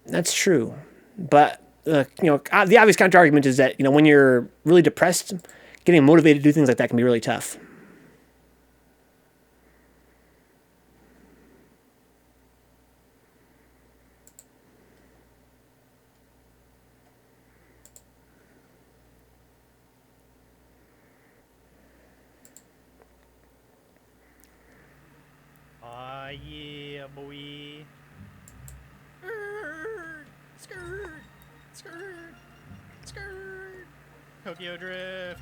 That's true. But, the obvious counter-argument is that, when you're really depressed, getting motivated to do things like that can be really tough. Yeah, boy. Skirt, skirt, skirt. Tokyo Drift.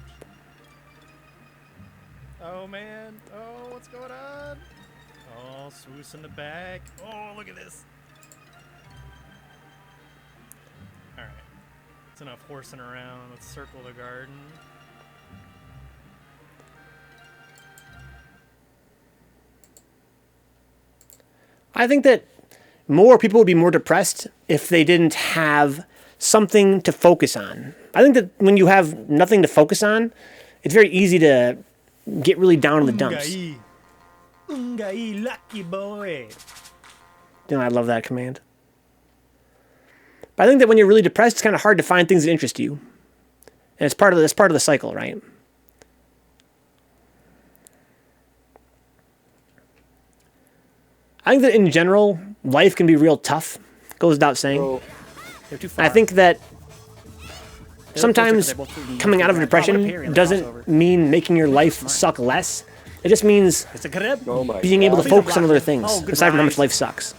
Oh man. Oh, what's going on? Oh, swoosh in the back. Oh, look at this. All right. It's enough horsing around. Let's circle the garden. I think that more people would be more depressed if they didn't have something to focus on. I think that when you have nothing to focus on, it's very easy to get really down in the dumps. Ungai, lucky boy. I love that command. But I think that when you're really depressed, it's kind of hard to find things that interest you. And it's part of the cycle, right? I think that in general, life can be real tough. Goes without saying. I think that sometimes coming out of depression doesn't mean making your life suck less. It just means being able to focus on other things, aside from how much life sucks.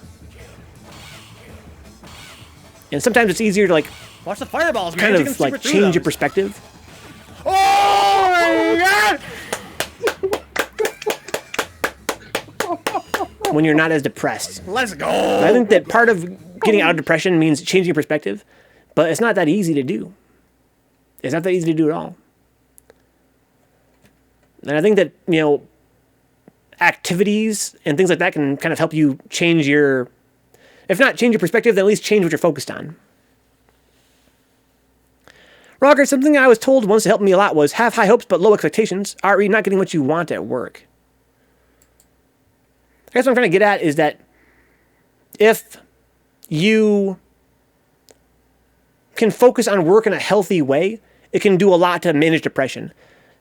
And sometimes it's easier to watch the fireballs, man. Kind of change your perspective. Oh my god! When you're not as depressed. Let's go! I think that part of getting out of depression means changing your perspective, but it's not that easy to do. It's not that easy to do at all. And I think that, activities and things like that can kind of help you change your, if not change your perspective, then at least change what you're focused on. Roger, something I was told once to help me a lot was have high hopes but low expectations, i.e. not getting what you want at work. I guess what I'm trying to get at is that if you can focus on work in a healthy way, it can do a lot to manage depression.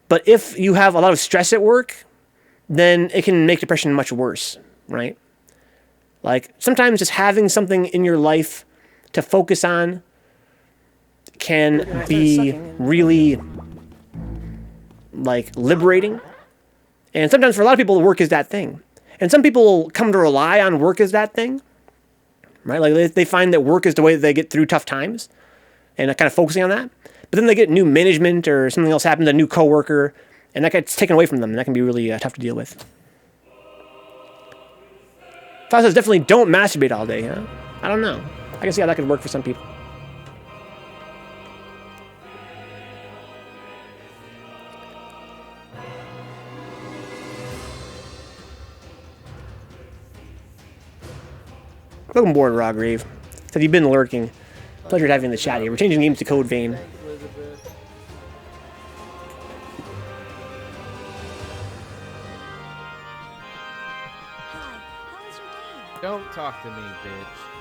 But if you have a lot of stress at work, then it can make depression much worse, right? Sometimes just having something in your life to focus on can be really, liberating. And sometimes for a lot of people, work is that thing. And some people come to rely on work as that thing, right? They find that work is the way that they get through tough times and kind of focusing on that. But then they get new management or something else happens, a new coworker, and that gets taken away from them. And that can be really tough to deal with. Faust says definitely don't masturbate all day, huh? I don't know. I can see how that could work for some people. Welcome aboard, Rawgrave. Have you been lurking? Pleasure having the chat here. We're changing games to Code Vein. Don't talk to me, bitch.